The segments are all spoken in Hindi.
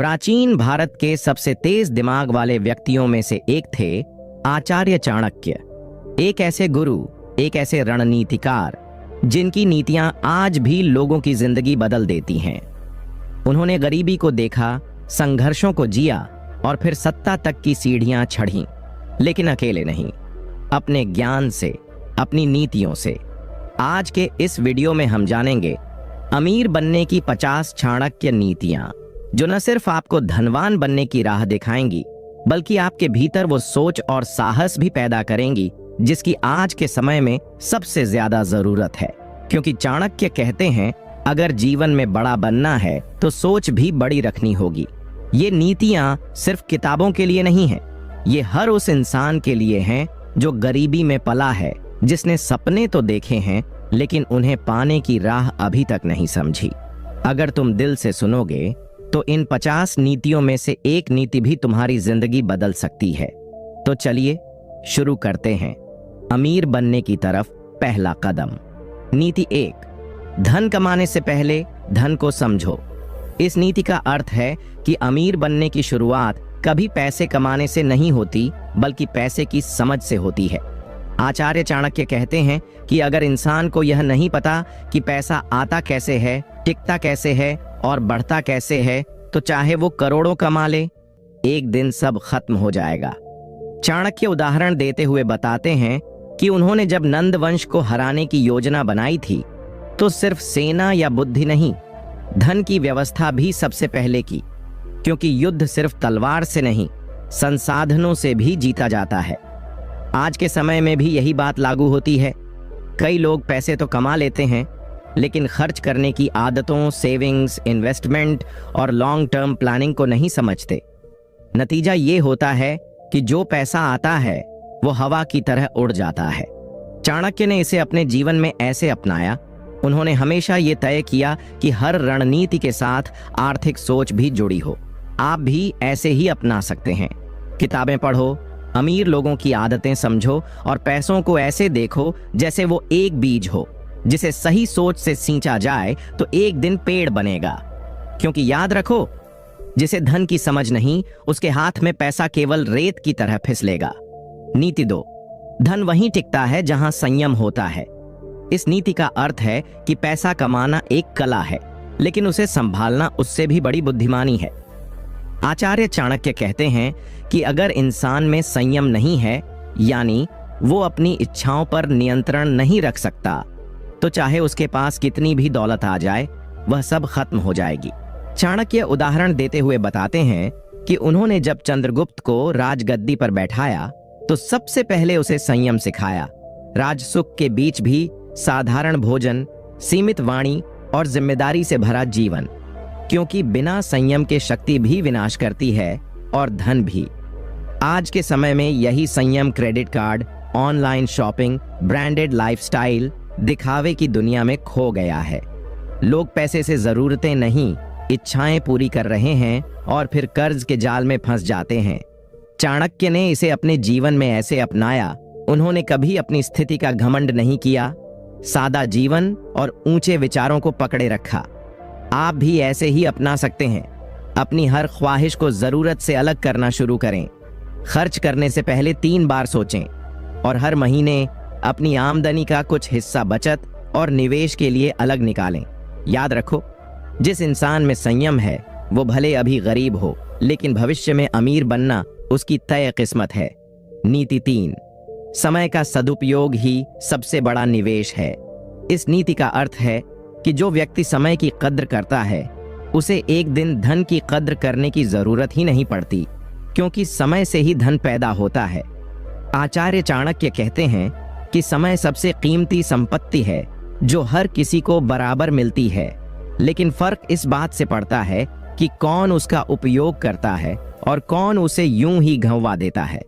प्राचीन भारत के सबसे तेज दिमाग वाले व्यक्तियों में से एक थे आचार्य चाणक्य। एक ऐसे गुरु, एक ऐसे रणनीतिकार जिनकी नीतियां आज भी लोगों की जिंदगी बदल देती हैं। उन्होंने गरीबी को देखा, संघर्षों को जिया और फिर सत्ता तक की सीढ़ियां चढ़ीं, लेकिन अकेले नहीं, अपने ज्ञान से, अपनी नीतियों से। आज के इस वीडियो में हम जानेंगे अमीर बनने की 50 चाणक्य नीतियां, जो न सिर्फ आपको धनवान बनने की राह दिखाएंगी, बल्कि आपके भीतर वो सोच और साहस भी पैदा करेंगी जिसकी आज के समय में सबसे ज्यादा जरूरत है। क्योंकि चाणक्य कहते हैं, अगर जीवन में बड़ा बनना है तो सोच भी बड़ी रखनी होगी। ये नीतियां सिर्फ किताबों के लिए नहीं हैं, ये हर उस इंसान के लिए हैं जो गरीबी में पला है, जिसने सपने तो देखे हैं लेकिन उन्हें पाने की राह अभी तक नहीं समझी। अगर तुम दिल से सुनोगे तो इन 50 नीतियों में से एक नीति भी तुम्हारी जिंदगी बदल सकती है। तो चलिए शुरू करते हैं। अमीर बनने की तरफ पहला कदम। नीति 1, धन कमाने से पहले धन को समझो। इस नीति का अर्थ है कि अमीर बनने की शुरुआत कभी पैसे कमाने से नहीं होती, बल्कि पैसे की समझ से होती है। आचार्य चाणक्य कहते हैं कि अगर इंसान को यह नहीं पता कि पैसा आता कैसे है, टिकता कैसे है और बढ़ता कैसे है, तो चाहे वो करोड़ों कमा ले, एक दिन सब खत्म हो जाएगा। चाणक्य उदाहरण देते हुए बताते हैं कि उन्होंने जब नंद वंश को हराने की योजना बनाई थी, तो सिर्फ सेना या बुद्धि नहीं, धन की व्यवस्था भी सबसे पहले की। क्योंकि युद्ध सिर्फ तलवार से नहीं, संसाधनों से भी जीता जाता है। आज के समय में भी यही बात लागू होती है। कई लोग पैसे तो कमा लेते हैं, लेकिन खर्च करने की आदतों, सेविंग्स, इन्वेस्टमेंट और लॉन्ग टर्म प्लानिंग को नहीं समझते। नतीजा ये होता है कि जो पैसा आता है वो हवा की तरह उड़ जाता है। चाणक्य ने इसे अपने जीवन में ऐसे अपनाया। उन्होंने हमेशा ये तय किया कि हर रणनीति के साथ आर्थिक सोच भी जुड़ी हो। आप भी ऐसे ही अपना सकते हैं। किताबें पढ़ो, अमीर लोगों की आदतें समझो और पैसों को ऐसे देखो जैसे वो एक बीज हो, जिसे सही सोच से सींचा जाए तो एक दिन पेड़ बनेगा। क्योंकि याद रखो, जिसे धन की समझ नहीं, उसके हाथ में पैसा केवल रेत की तरह फिसलेगा। नीति 2, धन वहीं टिकता है जहां संयम होता है। इस नीति का अर्थ है कि पैसा कमाना एक कला है, लेकिन उसे संभालना उससे भी बड़ी बुद्धिमानी है। आचार्य चाणक्य कहते हैं कि अगर इंसान में संयम नहीं है, यानी वो अपनी इच्छाओं पर नियंत्रण नहीं रख सकता, तो चाहे उसके पास कितनी भी दौलत आ जाए, वह सब खत्म हो जाएगी। चाणक्य उदाहरण देते हुए बताते हैं कि उन्होंने जब चंद्रगुप्त को राजगद्दी पर बैठाया तो सबसे पहले उसे संयम सिखाया। राजसुख के बीच भी साधारण भोजन, सीमित वाणी और जिम्मेदारी से भरा जीवन। क्योंकि बिना संयम के शक्ति भी विनाश करती है और धन भी। आज के समय में यही संयम credit card, online shopping, branded lifestyle, दिखावे की दुनिया में खो गया है। लोग पैसे से जरूरतें नहीं, इच्छाएं पूरी कर रहे हैं और फिर कर्ज के जाल में फंस जाते हैं। चाणक्य ने इसे अपने जीवन में ऐसे अपनाया। उन्होंने कभी अपनी स्थिति का घमंड नहीं किया, सादा जीवन और ऊंचे विचारों को पकड़े रखा। आप भी ऐसे ही अपना सकते हैं। अपनी हर ख्वाहिश को जरूरत से अलग करना शुरू करें। खर्च करने से पहले 3 बार सोचें और हर महीने अपनी आमदनी का कुछ हिस्सा बचत और निवेश के लिए अलग निकालें। याद रखो, जिस इंसान में संयम है वो भले अभी गरीब हो, लेकिन भविष्य में अमीर बनना उसकी तय किस्मत है। नीति 3, समय का सदुपयोग ही सबसे बड़ा निवेश है। इस नीति का अर्थ है कि जो व्यक्ति समय की कद्र करता है, उसे एक दिन धन की कद्र करने की जरूरत ही नहीं पड़ती, क्योंकि समय से ही धन पैदा होता है। आचार्य चाणक्य कहते हैं कि समय सबसे कीमती संपत्ति है जो हर किसी को बराबर मिलती है, लेकिन फर्क इस बात से पड़ता है कि कौन उसका उपयोग करता है और कौन उसे यूं ही गंवा देता है।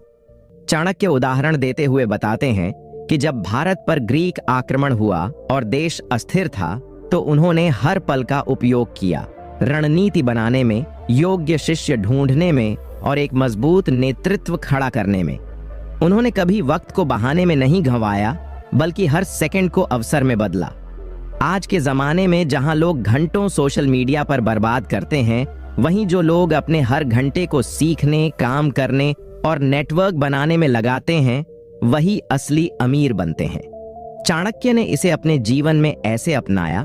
चाणक्य उदाहरण देते हुए बताते हैं कि जब भारत पर ग्रीक आक्रमण हुआ और देश अस्थिर था, तो उन्होंने हर पल का उपयोग किया, रणनीति बनाने में, योग्य शिष्य ढूंढने में और एक मजबूत नेतृत्व खड़ा करने में। उन्होंने कभी वक्त को बहाने में नहीं गंवाया, बल्कि हर सेकंड को अवसर में बदला। आज के जमाने में जहां लोग घंटों सोशल मीडिया पर बर्बाद करते हैं, वहीं जो लोग अपने हर घंटे को सीखने, काम करने और नेटवर्क बनाने में लगाते हैं, वही असली अमीर बनते हैं। चाणक्य ने इसे अपने जीवन में ऐसे अपनाया।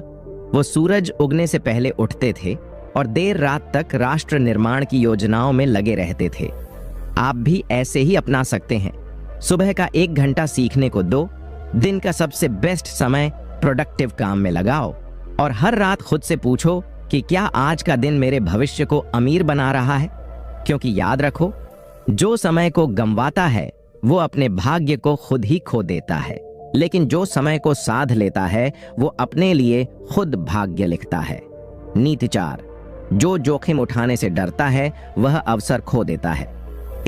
वो सूरज उगने से पहले उठते थे और देर रात तक राष्ट्र निर्माण की योजनाओं में लगे रहते थे। आप भी ऐसे ही अपना सकते हैं। सुबह का 1 घंटा सीखने को दो, दिन का सबसे बेस्ट समय प्रोडक्टिव काम में लगाओ और हर रात खुद से पूछो कि क्या आज का दिन मेरे भविष्य को अमीर बना रहा है। क्योंकि याद रखो, जो समय को गंवाता है वो अपने भाग्य को खुद ही खो देता है, लेकिन जो समय को साध लेता है वो अपने लिए खुद भाग्य लिखता है। नीति 4, जो जोखिम उठाने से डरता है वह अवसर खो देता है।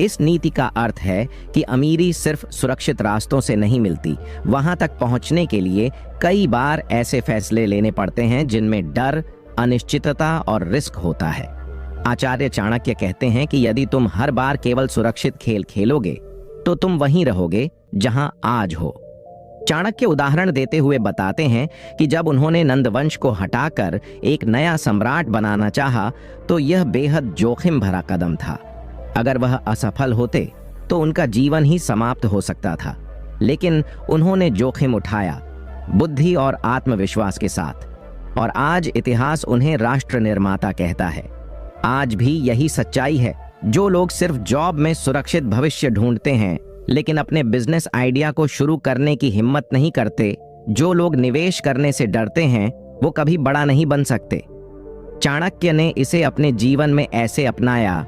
इस नीति का अर्थ है कि अमीरी सिर्फ सुरक्षित रास्तों से नहीं मिलती। वहां तक पहुंचने के लिए कई बार ऐसे फैसले लेने पड़ते हैं जिनमें डर, अनिश्चितता और रिस्क होता है। आचार्य चाणक्य कहते हैं कि यदि तुम हर बार केवल सुरक्षित खेल खेलोगे तो तुम वहीं रहोगे जहां आज हो। चाणक्य उदाहरण देते हुए बताते हैं कि जब उन्होंने नंदवंश को हटाकर एक नया सम्राट बनाना चाहा तो यह बेहद जोखिम भरा कदम था। अगर वह असफल होते तो उनका जीवन ही समाप्त हो सकता था, लेकिन उन्होंने जोखिम उठाया, बुद्धि और आत्मविश्वास के साथ, और आज इतिहास उन्हें राष्ट्र निर्माता कहता है। आज भी यही सच्चाई है। जो लोग सिर्फ जॉब में सुरक्षित भविष्य ढूंढते हैं लेकिन अपने बिजनेस आइडिया को शुरू करने की हिम्मत नहीं करते, जो लोग निवेश करने से डरते हैं, वो कभी बड़ा नहीं बन सकते। चाणक्य ने इसे अपने जीवन में ऐसे अपनाया।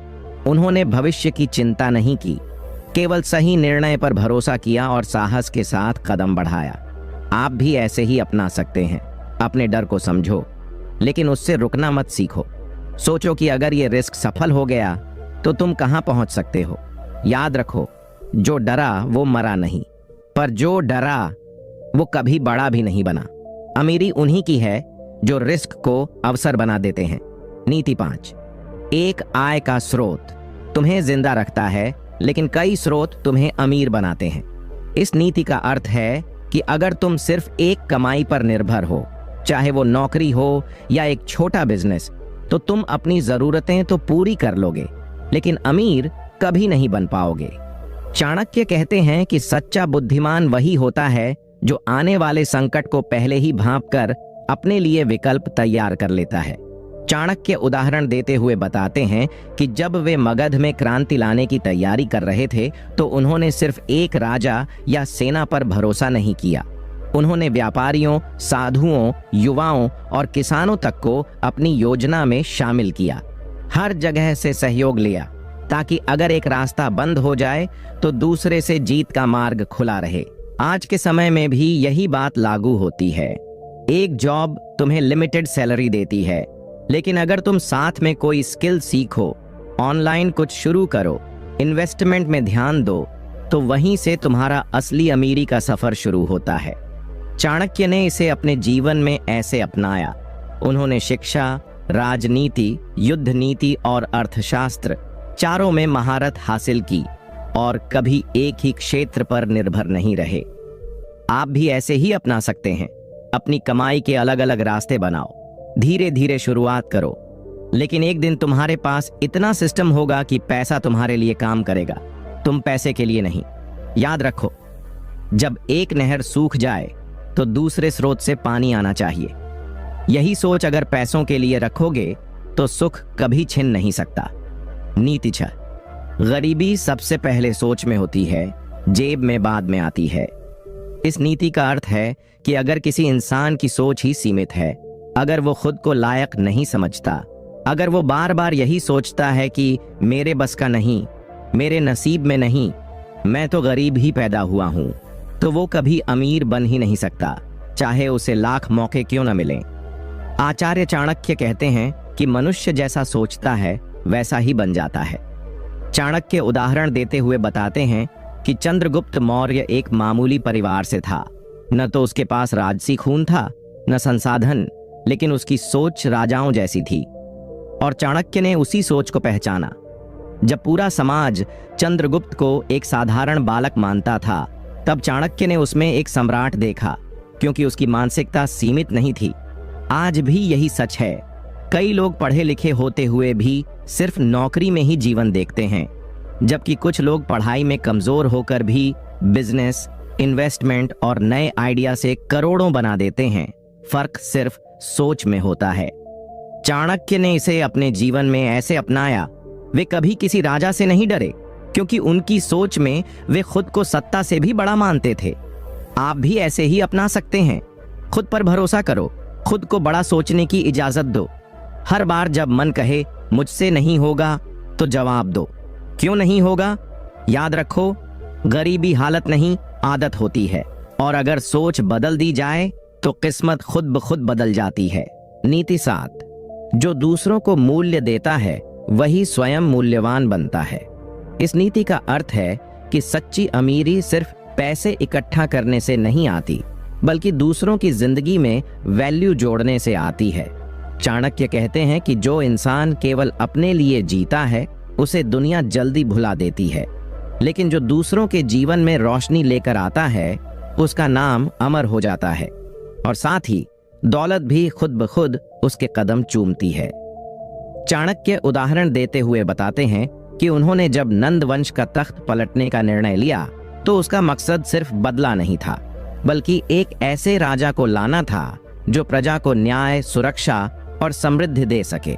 उन्होंने भविष्य की चिंता नहीं की, केवल सही निर्णय पर भरोसा किया और साहस के साथ कदम बढ़ाया। आप भी ऐसे ही अपना सकते हैं। अपने डर को समझो, लेकिन उससे रुकना मत सीखो। सोचो कि अगर ये रिस्क सफल हो गया तो तुम कहां पहुंच सकते हो। याद रखो, जो डरा वो मरा नहीं, पर जो डरा वो कभी बड़ा भी नहीं बना। अमीरी उन्हीं की है जो रिस्क को अवसर बना देते हैं। नीति 5, एक आय का स्रोत तुम्हें जिंदा रखता है, लेकिन कई स्रोत तुम्हें अमीर बनाते हैं। इस नीति का अर्थ है कि अगर तुम सिर्फ एक कमाई पर निर्भर हो, चाहे वो नौकरी हो या एक छोटा बिजनेस, तो तुम अपनी जरूरतें तो पूरी कर लोगे, लेकिन अमीर कभी नहीं बन पाओगे। चाणक्य कहते हैं कि सच्चा बुद्धिमान वही होता है जो आने वाले संकट को पहले ही भांपकर अपने लिए विकल्प तैयार कर लेता है। चाणक्य उदाहरण देते हुए बताते हैं कि जब वे मगध में क्रांति लाने की तैयारी कर रहे थे तो उन्होंने सिर्फ एक राजा या सेना पर भरोसा नहीं किया। उन्होंने व्यापारियों, साधुओं, युवाओं और किसानों तक को अपनी योजना में शामिल किया। हर जगह से सहयोग लिया ताकि अगर एक रास्ता बंद हो जाए तो दूसरे से जीत का मार्ग खुला रहे। आज के समय में भी यही बात लागू होती है। एक जॉब तुम्हें लिमिटेड सैलरी देती है, लेकिन अगर तुम साथ में कोई स्किल सीखो, ऑनलाइन कुछ शुरू करो, इन्वेस्टमेंट में ध्यान दो, तो वहीं से तुम्हारा असली अमीरी का सफर शुरू होता है। चाणक्य ने इसे अपने जीवन में ऐसे अपनाया। उन्होंने शिक्षा, राजनीति, युद्ध नीति और अर्थशास्त्र चारों में महारत हासिल की और कभी एक ही क्षेत्र पर निर्भर नहीं रहे। आप भी ऐसे ही अपना सकते हैं। अपनी कमाई के अलग अलग रास्ते बनाओ, धीरे धीरे शुरुआत करो, लेकिन एक दिन तुम्हारे पास इतना सिस्टम होगा कि पैसा तुम्हारे लिए काम करेगा, तुम पैसे के लिए नहीं। याद रखो, जब एक नहर सूख जाए तो दूसरे स्रोत से पानी आना चाहिए। यही सोच अगर पैसों के लिए रखोगे तो सुख कभी छिन नहीं सकता। नीति 6, गरीबी सबसे पहले सोच में होती है, जेब में बाद में आती है। इस नीति का अर्थ है कि अगर किसी इंसान की सोच ही सीमित है, अगर वो खुद को लायक नहीं समझता, अगर वो बार बार यही सोचता है कि मेरे बस का नहीं, मेरे नसीब में नहीं, मैं तो गरीब ही पैदा हुआ हूं, तो वो कभी अमीर बन ही नहीं सकता, चाहे उसे लाख मौके क्यों न मिलें। आचार्य चाणक्य कहते हैं कि मनुष्य जैसा सोचता है वैसा ही बन जाता है। चाणक्य उदाहरण देते हुए बताते हैं कि चंद्रगुप्त मौर्य एक मामूली परिवार से था। न तो उसके पास राजसी खून था, न संसाधन, लेकिन उसकी सोच राजाओं जैसी थी। और चाणक्य ने उसी सोच को पहचाना। जब पूरा समाज चंद्रगुप्त को एक साधारण बालक मानता था, तब चाणक्य ने उसमें एक सम्राट देखा, क्योंकि उसकी मानसिकता सीमित नहीं थी। आज भी यही सच है। कई लोग पढ़े लिखे होते हुए भी सिर्फ नौकरी में ही जीवन देखते हैं, जबकि कुछ लोग पढ़ाई में कमजोर होकर भी बिजनेस, इन्वेस्टमेंट और नए आइडिया से करोड़ों बना देते हैं। फर्क सिर्फ सोच में होता है। चाणक्य ने इसे अपने जीवन में ऐसे अपनाया। वे कभी किसी राजा से नहीं डरे, क्योंकि उनकी सोच में वे खुद को सत्ता से भी बड़ा मानते थे। आप भी ऐसे ही अपना सकते हैं। खुद पर भरोसा करो, खुद को बड़ा सोचने की इजाजत दो। हर बार जब मन कहे मुझसे नहीं होगा, तो जवाब दो, क्यों नहीं होगा? याद रखो, गरीबी हालत नहीं, आदत होती है, और अगर सोच बदल दी जाए तो किस्मत खुद ब खुद बदल जाती है। नीति 7, जो दूसरों को मूल्य देता है वही स्वयं मूल्यवान बनता है। इस नीति का अर्थ है कि सच्ची अमीरी सिर्फ पैसे इकट्ठा करने से नहीं आती, बल्कि दूसरों की जिंदगी में वैल्यू जोड़ने से आती है। चाणक्य कहते हैं कि जो इंसान केवल अपने लिए जीता है उसे दुनिया जल्दी भुला देती है, लेकिन जो दूसरों के जीवन में रोशनी लेकर आता है उसका नाम अमर हो जाता है, और साथ ही दौलत भी खुद ब खुद उसके कदम चूमती है। चाणक्य उदाहरण देते हुए बताते हैं कि उन्होंने जब नंद वंश का तख्त पलटने का निर्णय लिया तो उसका मकसद सिर्फ बदला नहीं था, बल्कि एक ऐसे राजा को लाना था जो प्रजा को न्याय, सुरक्षा और समृद्धि दे सके।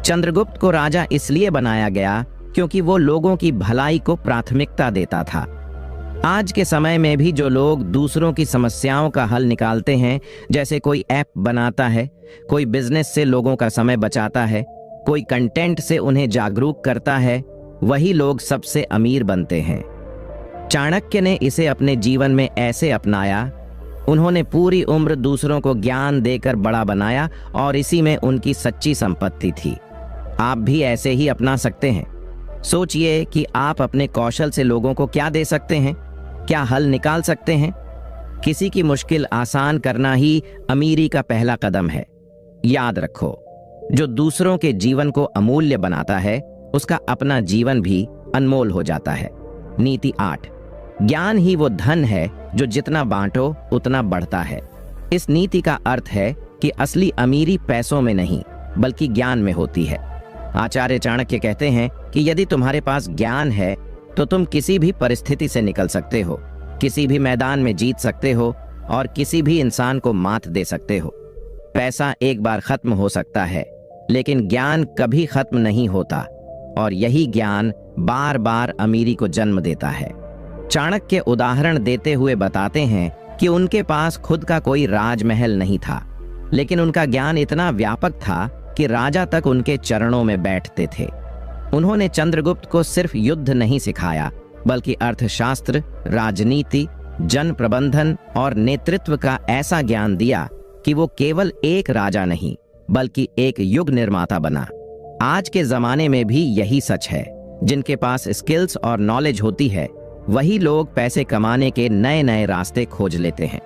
चंद्रगुप्त को राजा इसलिए बनाया गया क्योंकि वो लोगों की भलाई को प्राथमिकता देता था। आज के समय में भी जो लोग दूसरों की समस्याओं का हल निकालते हैं, जैसे कोई ऐप बनाता है, कोई बिजनेस से लोगों का समय बचाता है, कोई कंटेंट से उन्हें जागरूक करता है, वही लोग सबसे अमीर बनते हैं। चाणक्य ने इसे अपने जीवन में ऐसे अपनाया। उन्होंने पूरी उम्र दूसरों को ज्ञान देकर बड़ा बनाया और इसी में उनकी सच्ची संपत्ति थी। आप भी ऐसे ही अपना सकते हैं। सोचिए कि आप अपने कौशल से लोगों को क्या दे सकते हैं, क्या हल निकाल सकते हैं। किसी की मुश्किल आसान करना ही अमीरी का पहला कदम है। याद रखो, जो दूसरों के जीवन को अमूल्य बनाता है उसका अपना जीवन भी अनमोल हो जाता है। नीति 8, ज्ञान ही वो धन है जो जितना बांटो उतना बढ़ता है। इस नीति का अर्थ है कि असली अमीरी पैसों में नहीं बल्कि ज्ञान में होती है। आचार्य चाणक्य कहते हैं कि यदि तुम्हारे पास ज्ञान है तो तुम किसी भी परिस्थिति से निकल सकते हो, किसी भी मैदान में जीत सकते हो और किसी भी इंसान को मात दे सकते हो। पैसा एक बार खत्म हो सकता है, लेकिन ज्ञान कभी खत्म नहीं होता, और यही ज्ञान बार बार अमीरी को जन्म देता है। चाणक्य उदाहरण देते हुए बताते हैं कि उनके पास खुद का कोई राजमहल नहीं था, लेकिन उनका ज्ञान इतना व्यापक था कि राजा तक उनके चरणों में बैठते थे। उन्होंने चंद्रगुप्त को सिर्फ युद्ध नहीं सिखाया, बल्कि अर्थशास्त्र, राजनीति, जन प्रबंधन और नेतृत्व का ऐसा ज्ञान दिया कि वो केवल एक राजा नहीं बल्कि एक युग निर्माता बना। आज के जमाने में भी यही सच है। जिनके पास स्किल्स और नॉलेज होती है वही लोग पैसे कमाने के नए नए रास्ते खोज लेते हैं।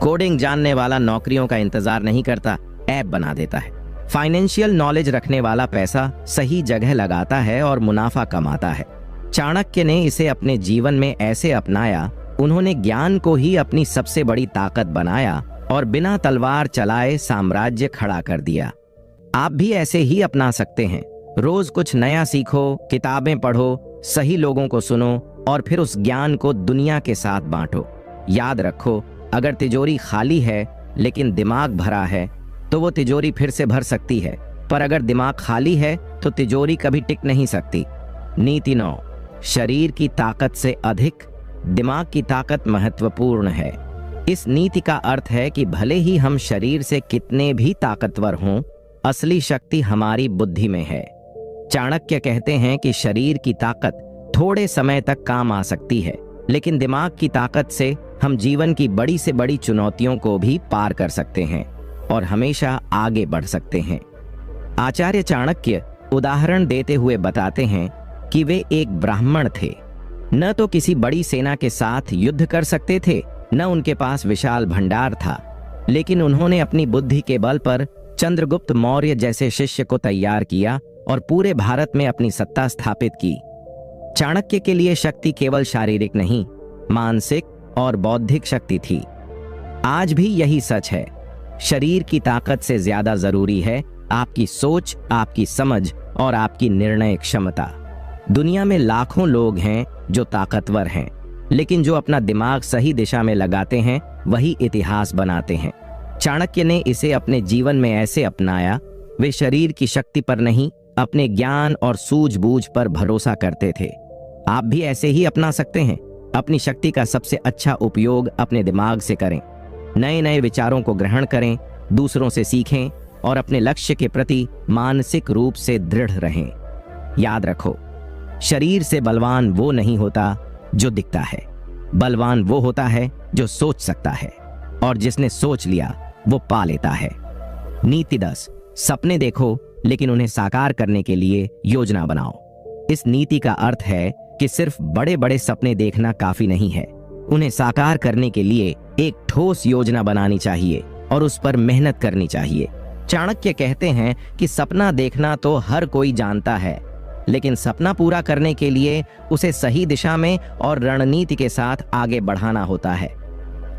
कोडिंग जानने वाला नौकरियों का इंतजार नहीं करता, ऐप बना देता है। फाइनेंशियल नॉलेज रखने वाला पैसा सही जगह लगाता है और मुनाफा कमाता है। चाणक्य ने इसे अपने जीवन में ऐसे अपनाया। उन्होंने ज्ञान को ही अपनी सबसे बड़ी ताकत बनाया और बिना तलवार चलाए साम्राज्य खड़ा कर दिया। आप भी ऐसे ही अपना सकते हैं। रोज कुछ नया सीखो, किताबें पढ़ो, सही लोगों को सुनो और फिर उस ज्ञान को दुनिया के साथ बांटो। याद रखो, अगर तिजोरी खाली है लेकिन दिमाग भरा है तो वो तिजोरी फिर से भर सकती है, पर अगर दिमाग खाली है तो तिजोरी कभी टिक नहीं सकती। नीति 9, शरीर की ताकत से अधिक दिमाग की ताकत महत्वपूर्ण है। इस नीति का अर्थ है कि भले ही हम शरीर से कितने भी ताकतवर हों, असली शक्ति हमारी बुद्धि में है। चाणक्य कहते हैं कि शरीर की ताकत थोड़े समय तक काम आ सकती है, लेकिन दिमाग की ताकत से हम जीवन की बड़ी से बड़ी चुनौतियों को भी पार कर सकते हैं और हमेशा आगे बढ़ सकते हैं। आचार्य चाणक्य उदाहरण देते हुए बताते हैं कि वे एक ब्राह्मण थे। न तो किसी बड़ी सेना के साथ युद्ध कर सकते थे, न उनके पास विशाल भंडार था, लेकिन उन्होंने अपनी बुद्धि के बल पर चंद्रगुप्त मौर्य जैसे शिष्य को तैयार किया और पूरे भारत में अपनी सत्ता स्थापित की। चाणक्य के लिए शक्ति केवल शारीरिक नहीं, मानसिक और बौद्धिक शक्ति थी। आज भी यही सच है। शरीर की ताकत से ज्यादा जरूरी है आपकी सोच, आपकी समझ और आपकी निर्णय क्षमता। दुनिया में लाखों लोग हैं जो ताकतवर हैं, लेकिन जो अपना दिमाग सही दिशा में लगाते हैं वही इतिहास बनाते हैं। चाणक्य ने इसे अपने जीवन में ऐसे अपनाया। वे शरीर की शक्ति पर नहीं, अपने ज्ञान और सूझबूझ पर भरोसा करते थे। आप भी ऐसे ही अपना सकते हैं। अपनी शक्ति का सबसे अच्छा उपयोग अपने दिमाग से करें। नए नए विचारों को ग्रहण करें, दूसरों से सीखें और अपने लक्ष्य के प्रति मानसिक रूप से दृढ़ रहें। याद रखो, शरीर से बलवान वो नहीं होता जो दिखता है, बलवान वो होता है जो सोच सकता है, और जिसने सोच लिया वो पा लेता है। नीति 10, सपने देखो लेकिन उन्हें साकार करने के लिए योजना बनाओ। इस नीति का अर्थ है कि सिर्फ बड़े बड़े सपने देखना काफी नहीं है, उन्हें साकार करने के लिए एक ठोस योजना बनानी चाहिए और उस पर मेहनत करनी चाहिए। चाणक्य कहते हैं कि सपना देखना तो हर कोई जानता है, लेकिन सपना पूरा करने के लिए उसे सही दिशा में और रणनीति के साथ आगे बढ़ाना होता है।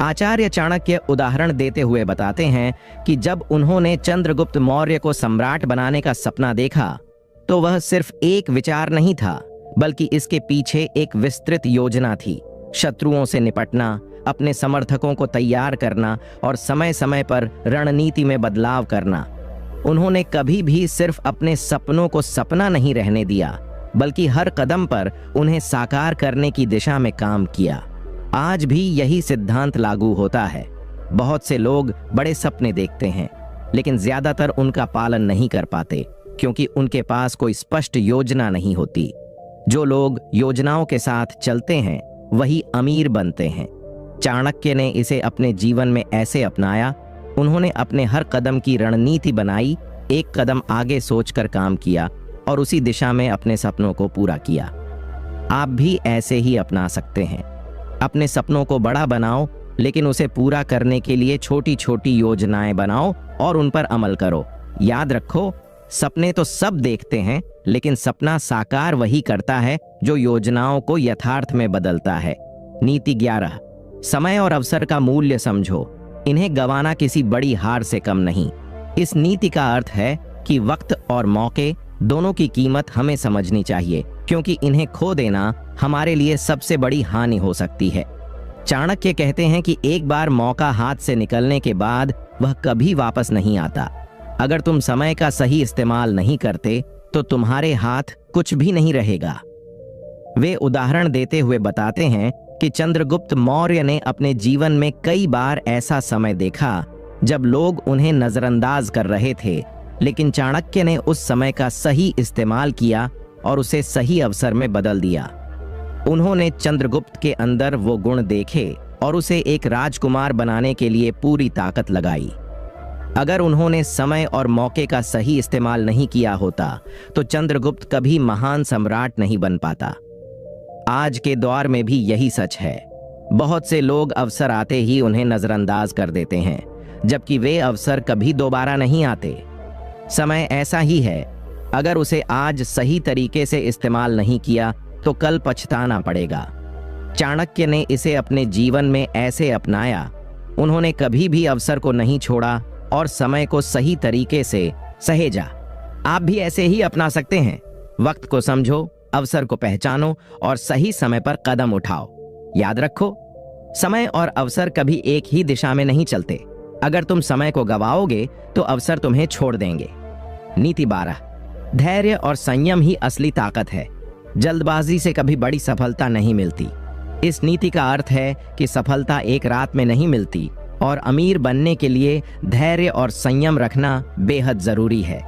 आचार्य चाणक्य उदाहरण देते हुए बताते हैं कि जब उन्होंने चंद्रगुप्त मौर्य को सम्राट बनाने का सपना देखा, तो वह सिर्फ एक विचार नहीं था, बल्कि इसके पीछे एक विस्तृत योजना थी। शत्रुओं से निपटना, अपने समर्थकों को तैयार करना और समय समय पर रणनीति में बदलाव करना। उन्होंने कभी भी सिर्फ अपने सपनों को सपना नहीं रहने दिया, बल्कि हर कदम पर उन्हें साकार करने की दिशा में काम किया। आज भी यही सिद्धांत लागू होता है। बहुत से लोग बड़े सपने देखते हैं, लेकिन ज्यादातर उनका पालन नहीं कर पाते, क्योंकि उनके पास कोई स्पष्ट योजना नहीं होती। जो लोग योजनाओं के साथ चलते हैं वही अमीर बनते हैं। चाणक्य ने इसे अपने जीवन में ऐसे अपनाया। उन्होंने अपने हर कदम की रणनीति बनाई, एक कदम आगे सोचकर काम किया और उसी दिशा में अपने सपनों को पूरा किया। आप भी ऐसे ही अपना सकते हैं। अपने सपनों को बड़ा बनाओ, लेकिन उसे पूरा करने के लिए छोटी छोटी योजनाएं बनाओ और उन पर अमल करो। याद रखो, सपने तो सब देखते हैं, लेकिन सपना साकार वही करता है जो योजनाओं को यथार्थ में बदलता है। नीति 11, समय और अवसर का मूल्य समझो, इन्हें गंवाना किसी बड़ी हार से कम नहीं। इस नीति का अर्थ है कि वक्त और मौके दोनों की कीमत हमें समझनी चाहिए, क्योंकि इन्हें खो देना हमारे लिए सबसे बड़ी हानि हो सकती है। चाणक्य कहते हैं कि एक बार मौका हाथ से निकलने के बाद वह कभी वापस नहीं आता। अगर तुम समय का सही इस्तेमाल नहीं करते तो तुम्हारे हाथ कुछ भी नहीं रहेगा। वे उदाहरण देते हुए बताते हैं कि चंद्रगुप्त मौर्य ने अपने जीवन में कई बार ऐसा समय देखा जब लोग उन्हें नजरअंदाज कर रहे थे, लेकिन चाणक्य ने उस समय का सही इस्तेमाल किया और उसे सही अवसर में बदल दिया। उन्होंने चंद्रगुप्त के अंदर वो गुण देखे और उसे एक राजकुमार बनाने के लिए पूरी ताकत लगाई। अगर उन्होंने समय और मौके का सही इस्तेमाल नहीं किया होता तो चंद्रगुप्त कभी महान सम्राट नहीं बन पाता। आज के दौर में भी यही सच है। बहुत से लोग अवसर आते ही उन्हें नजरअंदाज कर देते हैं, जबकि वे अवसर कभी दोबारा नहीं आते। समय ऐसा ही है, अगर उसे आज सही तरीके से इस्तेमाल नहीं किया तो कल पछताना पड़ेगा। चाणक्य ने इसे अपने जीवन में ऐसे अपनाया। उन्होंने कभी भी अवसर को नहीं छोड़ा और समय को सही तरीके से सहेजा। आप भी ऐसे ही अपना सकते हैं। वक्त को समझो, अवसर को पहचानो और सही समय पर कदम उठाओ। याद रखो, समय और अवसर कभी एक ही दिशा में नहीं चलते। अगर तुम समय को गवाओगे तो अवसर तुम्हें छोड़ देंगे। नीति 12, धैर्य और संयम ही असली ताकत है। जल्दबाजी से कभी बड़ी सफलता नहीं मिलती। इस नीति का अर्थ है कि सफलता एक रात में नहीं मिलती और अमीर बनने के लिए धैर्य और संयम रखना बेहद जरूरी है।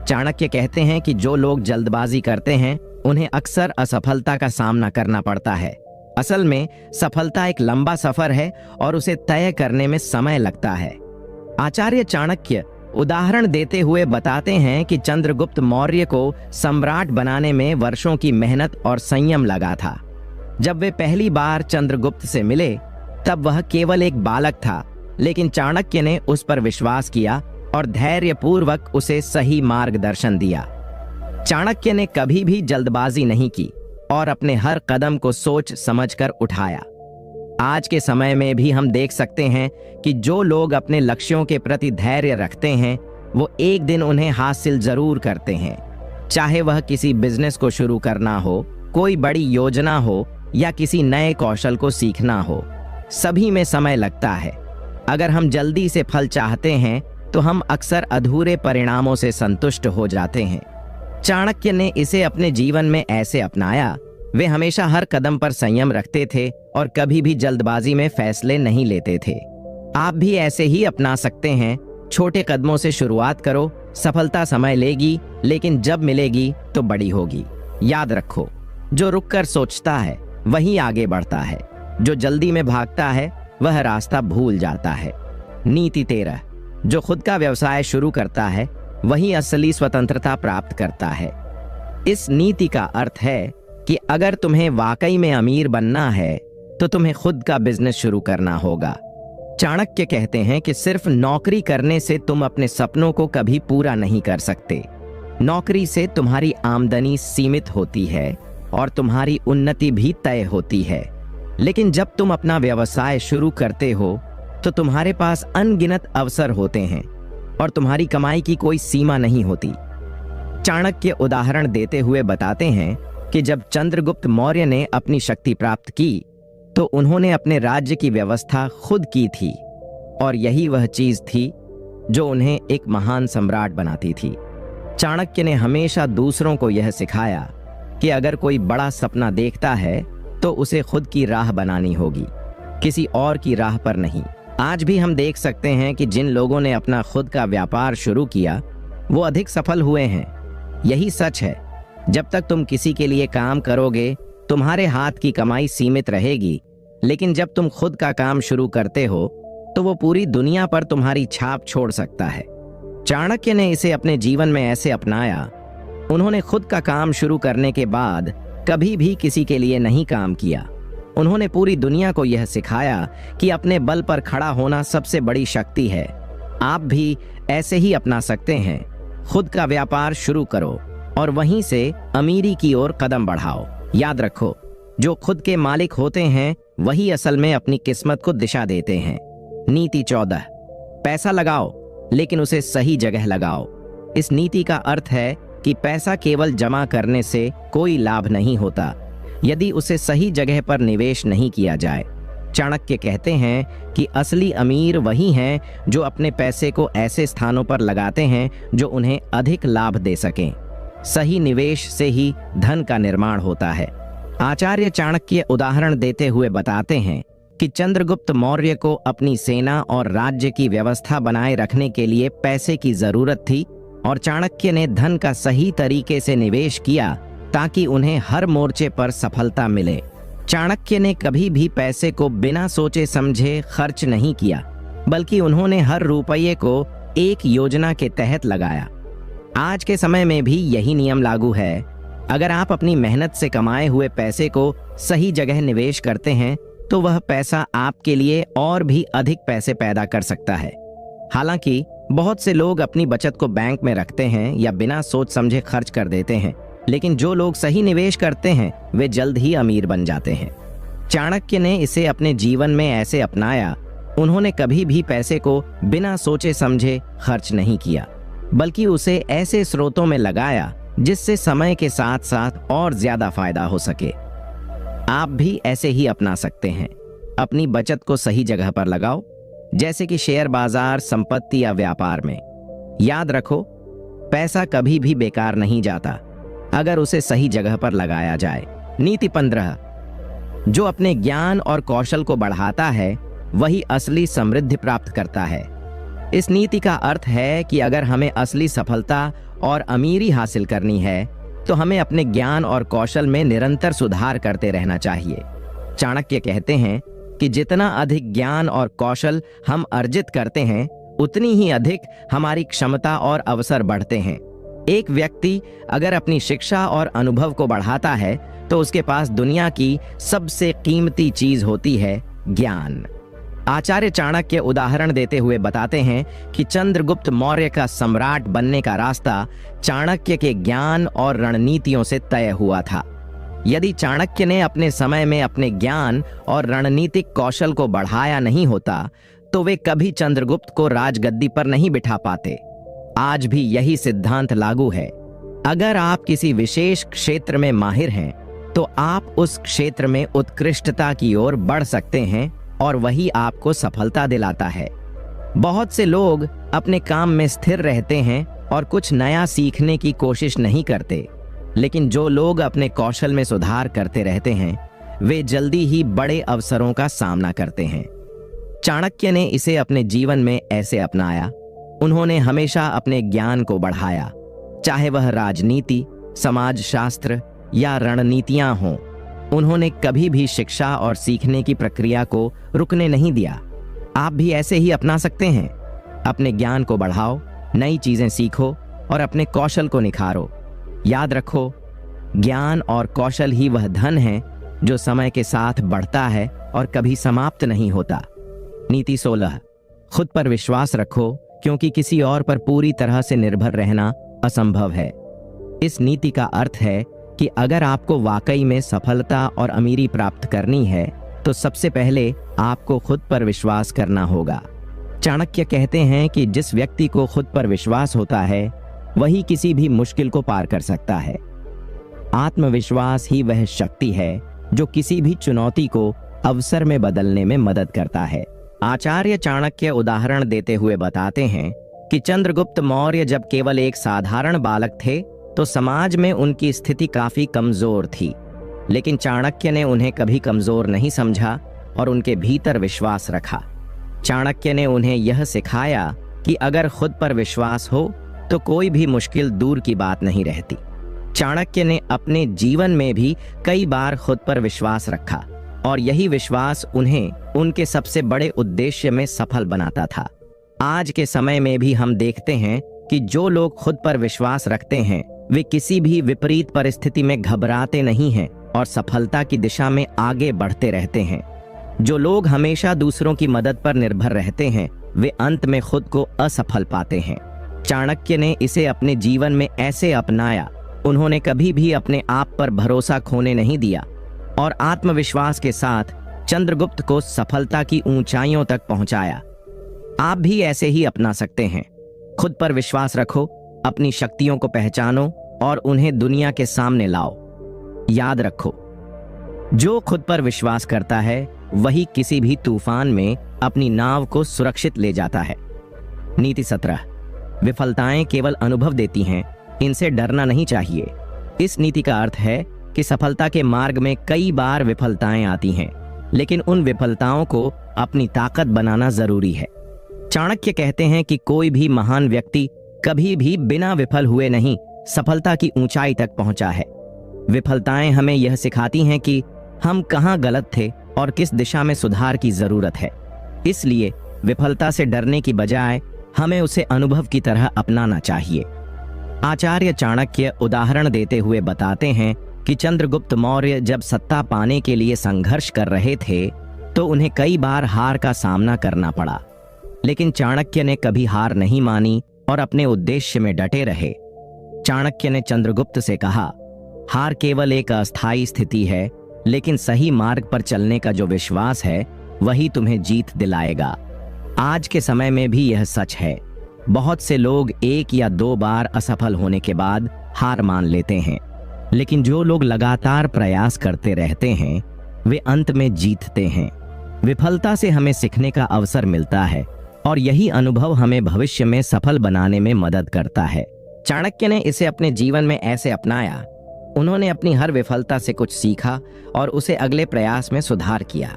चाणक्य कहते हैं कि जो लोग जल्दबाजी करते हैं उन्हें अक्सर असफलता का सामना करना पड़ता है। असल में सफलता एक लंबा सफर है और उसे तय करने में समय लगता है। आचार्य चाणक्य उदाहरण देते हुए बताते हैं कि चंद्रगुप्त मौर्य को सम्राट बनाने में वर्षों की मेहनत और संयम लगा था। जब वे पहली बार चंद्रगुप्त से मिले तब वह केवल एक बालक था, लेकिन चाणक्य ने उस पर विश्वास किया और धैर्यपूर्वक उसे सही मार्गदर्शन दिया। चाणक्य ने कभी भी जल्दबाजी नहीं की और अपने हर कदम को सोच समझकर उठाया। आज के समय में भी हम देख सकते हैं कि जो लोग अपने लक्ष्यों के प्रति धैर्य रखते हैं वो एक दिन उन्हें हासिल जरूर करते हैं। चाहे वह किसी बिजनेस को शुरू करना हो, कोई बड़ी योजना हो या किसी नए कौशल को सीखना हो, सभी में समय लगता है। अगर हम जल्दी से फल चाहते हैं तो हम अक्सर अधूरे परिणामों से संतुष्ट हो जाते हैं। चाणक्य ने इसे अपने जीवन में ऐसे अपनाया। वे हमेशा हर कदम पर संयम रखते थे और कभी भी जल्दबाजी में फैसले नहीं लेते थे। आप भी ऐसे ही अपना सकते हैं। छोटे कदमों से शुरुआत करो। सफलता समय लेगी, लेकिन जब मिलेगी तो बड़ी होगी। याद रखो, जो रुककर सोचता है वही आगे बढ़ता है। जो जल्दी में भागता है वह रास्ता भूल जाता है। नीति 13, जो खुद का व्यवसाय शुरू करता है वही असली स्वतंत्रता प्राप्त करता है। इस नीति का अर्थ है कि अगर तुम्हें वाकई में अमीर बनना है तो तुम्हें खुद का बिजनेस शुरू करना होगा। चाणक्य कहते हैं कि सिर्फ नौकरी करने से तुम अपने सपनों को कभी पूरा नहीं कर सकते। नौकरी से तुम्हारी आमदनी सीमित होती है और तुम्हारी उन्नति भी तय होती है। लेकिन जब तुम अपना व्यवसाय शुरू करते हो तो तुम्हारे पास अनगिनत अवसर होते हैं और तुम्हारी कमाई की कोई सीमा नहीं होती। चाणक्य उदाहरण देते हुए बताते हैं कि जब चंद्रगुप्त मौर्य ने अपनी शक्ति प्राप्त की तो उन्होंने अपने राज्य की व्यवस्था खुद की थी और यही वह चीज थी जो उन्हें एक महान सम्राट बनाती थी। चाणक्य ने हमेशा दूसरों को यह सिखाया कि अगर कोई बड़ा सपना देखता है तो उसे खुद की राह बनानी होगी, किसी और की राह पर नहीं। आज भी हम देख सकते हैं कि जिन लोगों ने अपना खुद का व्यापार शुरू किया वो अधिक सफल हुए हैं। यही सच है। जब तक तुम किसी के लिए काम करोगे तुम्हारे हाथ की कमाई सीमित रहेगी, लेकिन जब तुम खुद का काम शुरू करते हो तो वो पूरी दुनिया पर तुम्हारी छाप छोड़ सकता है। चाणक्य ने इसे अपने जीवन में ऐसे अपनाया। उन्होंने खुद का काम शुरू करने के बाद कभी भी किसी के लिए नहीं काम किया। उन्होंने पूरी दुनिया को यह सिखाया कि अपने बल पर खड़ा होना सबसे बड़ी शक्ति है। आप भी ऐसे ही अपना सकते हैं। खुद का व्यापार शुरू करो और वहीं से अमीरी की ओर कदम बढ़ाओ। याद रखो, जो खुद के मालिक होते हैं वही असल में अपनी किस्मत को दिशा देते हैं। नीति 14, पैसा लगाओ लेकिन उसे सही जगह लगाओ। इस नीति का अर्थ है कि पैसा केवल जमा करने से कोई लाभ नहीं होता यदि उसे सही जगह पर निवेश नहीं किया जाए। चाणक्य कहते हैं कि असली अमीर वही हैं जो अपने पैसे को ऐसे स्थानों पर लगाते हैं जो उन्हें अधिक लाभ दे सकें। सही निवेश से ही धन का निर्माण होता है। आचार्य चाणक्य उदाहरण देते हुए बताते हैं कि चंद्रगुप्त मौर्य को अपनी सेना और राज्य की व्यवस्था बनाए रखने के लिए पैसे की जरूरत थी और चाणक्य ने धन का सही तरीके से निवेश किया ताकि उन्हें हर मोर्चे पर सफलता मिले। चाणक्य ने कभी भी पैसे को बिना सोचे समझे खर्च नहीं किया, बल्कि उन्होंने हर रुपये को एक योजना के तहत लगाया। आज के समय में भी यही नियम लागू है। अगर आप अपनी मेहनत से कमाए हुए पैसे को सही जगह निवेश करते हैं तो वह पैसा आपके लिए और भी अधिक पैसे पैदा कर सकता है। हालांकि बहुत से लोग अपनी बचत को बैंक में रखते हैं या बिना सोच समझे खर्च कर देते हैं, लेकिन जो लोग सही निवेश करते हैं वे जल्द ही अमीर बन जाते हैं। चाणक्य ने इसे अपने जीवन में ऐसे अपनाया। उन्होंने कभी भी पैसे को बिना सोचे समझे खर्च नहीं किया, बल्कि उसे ऐसे स्रोतों में लगाया जिससे समय के साथ साथ और ज्यादा फायदा हो सके। आप भी ऐसे ही अपना सकते हैं। अपनी बचत को सही जगह पर लगाओ, जैसे कि शेयर बाजार, संपत्ति या व्यापार में। याद रखो, पैसा कभी भी बेकार नहीं जाता अगर उसे सही जगह पर लगाया जाए। नीति 15, जो अपने ज्ञान और कौशल को बढ़ाता है वही असली समृद्धि प्राप्त करता है। इस नीति का अर्थ है कि अगर हमें असली सफलता और अमीरी हासिल करनी है तो हमें अपने ज्ञान और कौशल में निरंतर सुधार करते रहना चाहिए। चाणक्य कहते हैं कि जितना अधिक ज्ञान और कौशल हम अर्जित करते हैं उतनी ही अधिक हमारी क्षमता और अवसर बढ़ते हैं। एक व्यक्ति अगर अपनी शिक्षा और अनुभव को बढ़ाता है तो उसके पास दुनिया की सबसे कीमती चीज होती है, ज्ञान। आचार्य चाणक्य उदाहरण देते हुए बताते हैं कि चंद्रगुप्त मौर्य का सम्राट बनने का रास्ता चाणक्य के ज्ञान और रणनीतियों से तय हुआ था। यदि चाणक्य ने अपने समय में अपने ज्ञान और रणनीतिक कौशल को बढ़ाया नहीं होता तो वे कभी चंद्रगुप्त को राजगद्दी पर नहीं बिठा पाते। आज भी यही सिद्धांत लागू है। अगर आप किसी विशेष क्षेत्र में माहिर हैं तो आप उस क्षेत्र में उत्कृष्टता की ओर बढ़ सकते हैं और वही आपको सफलता दिलाता है। बहुत से लोग अपने काम में स्थिर रहते हैं और कुछ नया सीखने की कोशिश नहीं करते, लेकिन जो लोग अपने कौशल में सुधार करते रहते हैं वे जल्दी ही बड़े अवसरों का सामना करते हैं। चाणक्य ने इसे अपने जीवन में ऐसे अपनाया। उन्होंने हमेशा अपने ज्ञान को बढ़ाया, चाहे वह राजनीति, समाजशास्त्र या रणनीतियां हों। उन्होंने कभी भी शिक्षा और सीखने की प्रक्रिया को रुकने नहीं दिया। आप भी ऐसे ही अपना सकते हैं। अपने ज्ञान को बढ़ाओ, नई चीजें सीखो और अपने कौशल को निखारो। याद रखो, ज्ञान और कौशल ही वह धन है जो समय के साथ बढ़ता है और कभी समाप्त नहीं होता। नीति 16, खुद पर विश्वास रखो क्योंकि किसी और पर पूरी तरह से निर्भर रहना असंभव है। इस नीति का अर्थ है कि अगर आपको वाकई में सफलता और अमीरी प्राप्त करनी है तो सबसे पहले आपको खुद पर विश्वास करना होगा। चाणक्य कहते हैं कि जिस व्यक्ति को खुद पर विश्वास होता है वही किसी भी मुश्किल को पार कर सकता है। आत्मविश्वास ही वह शक्ति है जो किसी भी चुनौती को अवसर में बदलने में मदद करता है। आचार्य चाणक्य उदाहरण देते हुए बताते हैं कि चंद्रगुप्त मौर्य जब केवल एक साधारण बालक थे तो समाज में उनकी स्थिति काफी कमजोर थी, लेकिन चाणक्य ने उन्हें कभी कमजोर नहीं समझा और उनके भीतर विश्वास रखा। चाणक्य ने उन्हें यह सिखाया कि अगर खुद पर विश्वास हो तो कोई भी मुश्किल दूर की बात नहीं रहती। चाणक्य ने अपने जीवन में भी कई बार खुद पर विश्वास रखा और यही विश्वास उन्हें उनके सबसे बड़े उद्देश्य में सफल बनाता था। आज के समय में भी हम देखते हैं कि जो लोग खुद पर विश्वास रखते हैं वे किसी भी विपरीत परिस्थिति में घबराते नहीं हैं और सफलता की दिशा में आगे बढ़ते रहते हैं। जो लोग हमेशा दूसरों की मदद पर निर्भर रहते हैं वे अंत में खुद को असफल पाते हैं। चाणक्य ने इसे अपने जीवन में ऐसे अपनाया। उन्होंने कभी भी अपने आप पर भरोसा खोने नहीं दिया और आत्मविश्वास के साथ चंद्रगुप्त को सफलता की ऊंचाइयों तक पहुंचाया। आप भी ऐसे ही अपना सकते हैं। खुद पर विश्वास रखो, अपनी शक्तियों को पहचानो और उन्हें दुनिया के सामने लाओ। याद रखो, जो खुद पर विश्वास करता है वही किसी भी तूफान में अपनी नाव को सुरक्षित ले जाता है। नीति 17, विफलताएं केवल अनुभव देती हैं, इनसे डरना नहीं चाहिए। इस नीति का अर्थ है कि सफलता के मार्ग में कई बार विफलताएं आती हैं, लेकिन उन विफलताओं को अपनी ताकत बनाना जरूरी है। चाणक्य कहते हैं कि कोई भी महान व्यक्ति कभी भी बिना विफल हुए नहीं सफलता की ऊंचाई तक पहुंचा है। विफलताएं हमें यह सिखाती हैं कि हम कहां गलत थे और किस दिशा में सुधार की जरूरत है। इसलिए विफलता से डरने की बजाय हमें उसे अनुभव की तरह अपनाना चाहिए। आचार्य चाणक्य उदाहरण देते हुए बताते हैं कि चंद्रगुप्त मौर्य जब सत्ता पाने के लिए संघर्ष कर रहे थे तो उन्हें कई बार हार का सामना करना पड़ा, लेकिन चाणक्य ने कभी हार नहीं मानी और अपने उद्देश्य में डटे रहे। चाणक्य ने चंद्रगुप्त से कहा, हार केवल एक अस्थायी स्थिति है, लेकिन सही मार्ग पर चलने का जो विश्वास है वही तुम्हें जीत दिलाएगा। आज के समय में भी यह सच है। बहुत से लोग एक या दो बार असफल होने के बाद हार मान लेते हैं, लेकिन जो लोग लगातार प्रयास करते रहते हैं वे अंत में जीतते हैं। विफलता से हमें सीखने का अवसर मिलता है और यही अनुभव हमें भविष्य में सफल बनाने में मदद करता है। चाणक्य ने इसे अपने जीवन में ऐसे अपनाया। उन्होंने अपनी हर विफलता से कुछ सीखा और उसे अगले प्रयास में सुधार किया।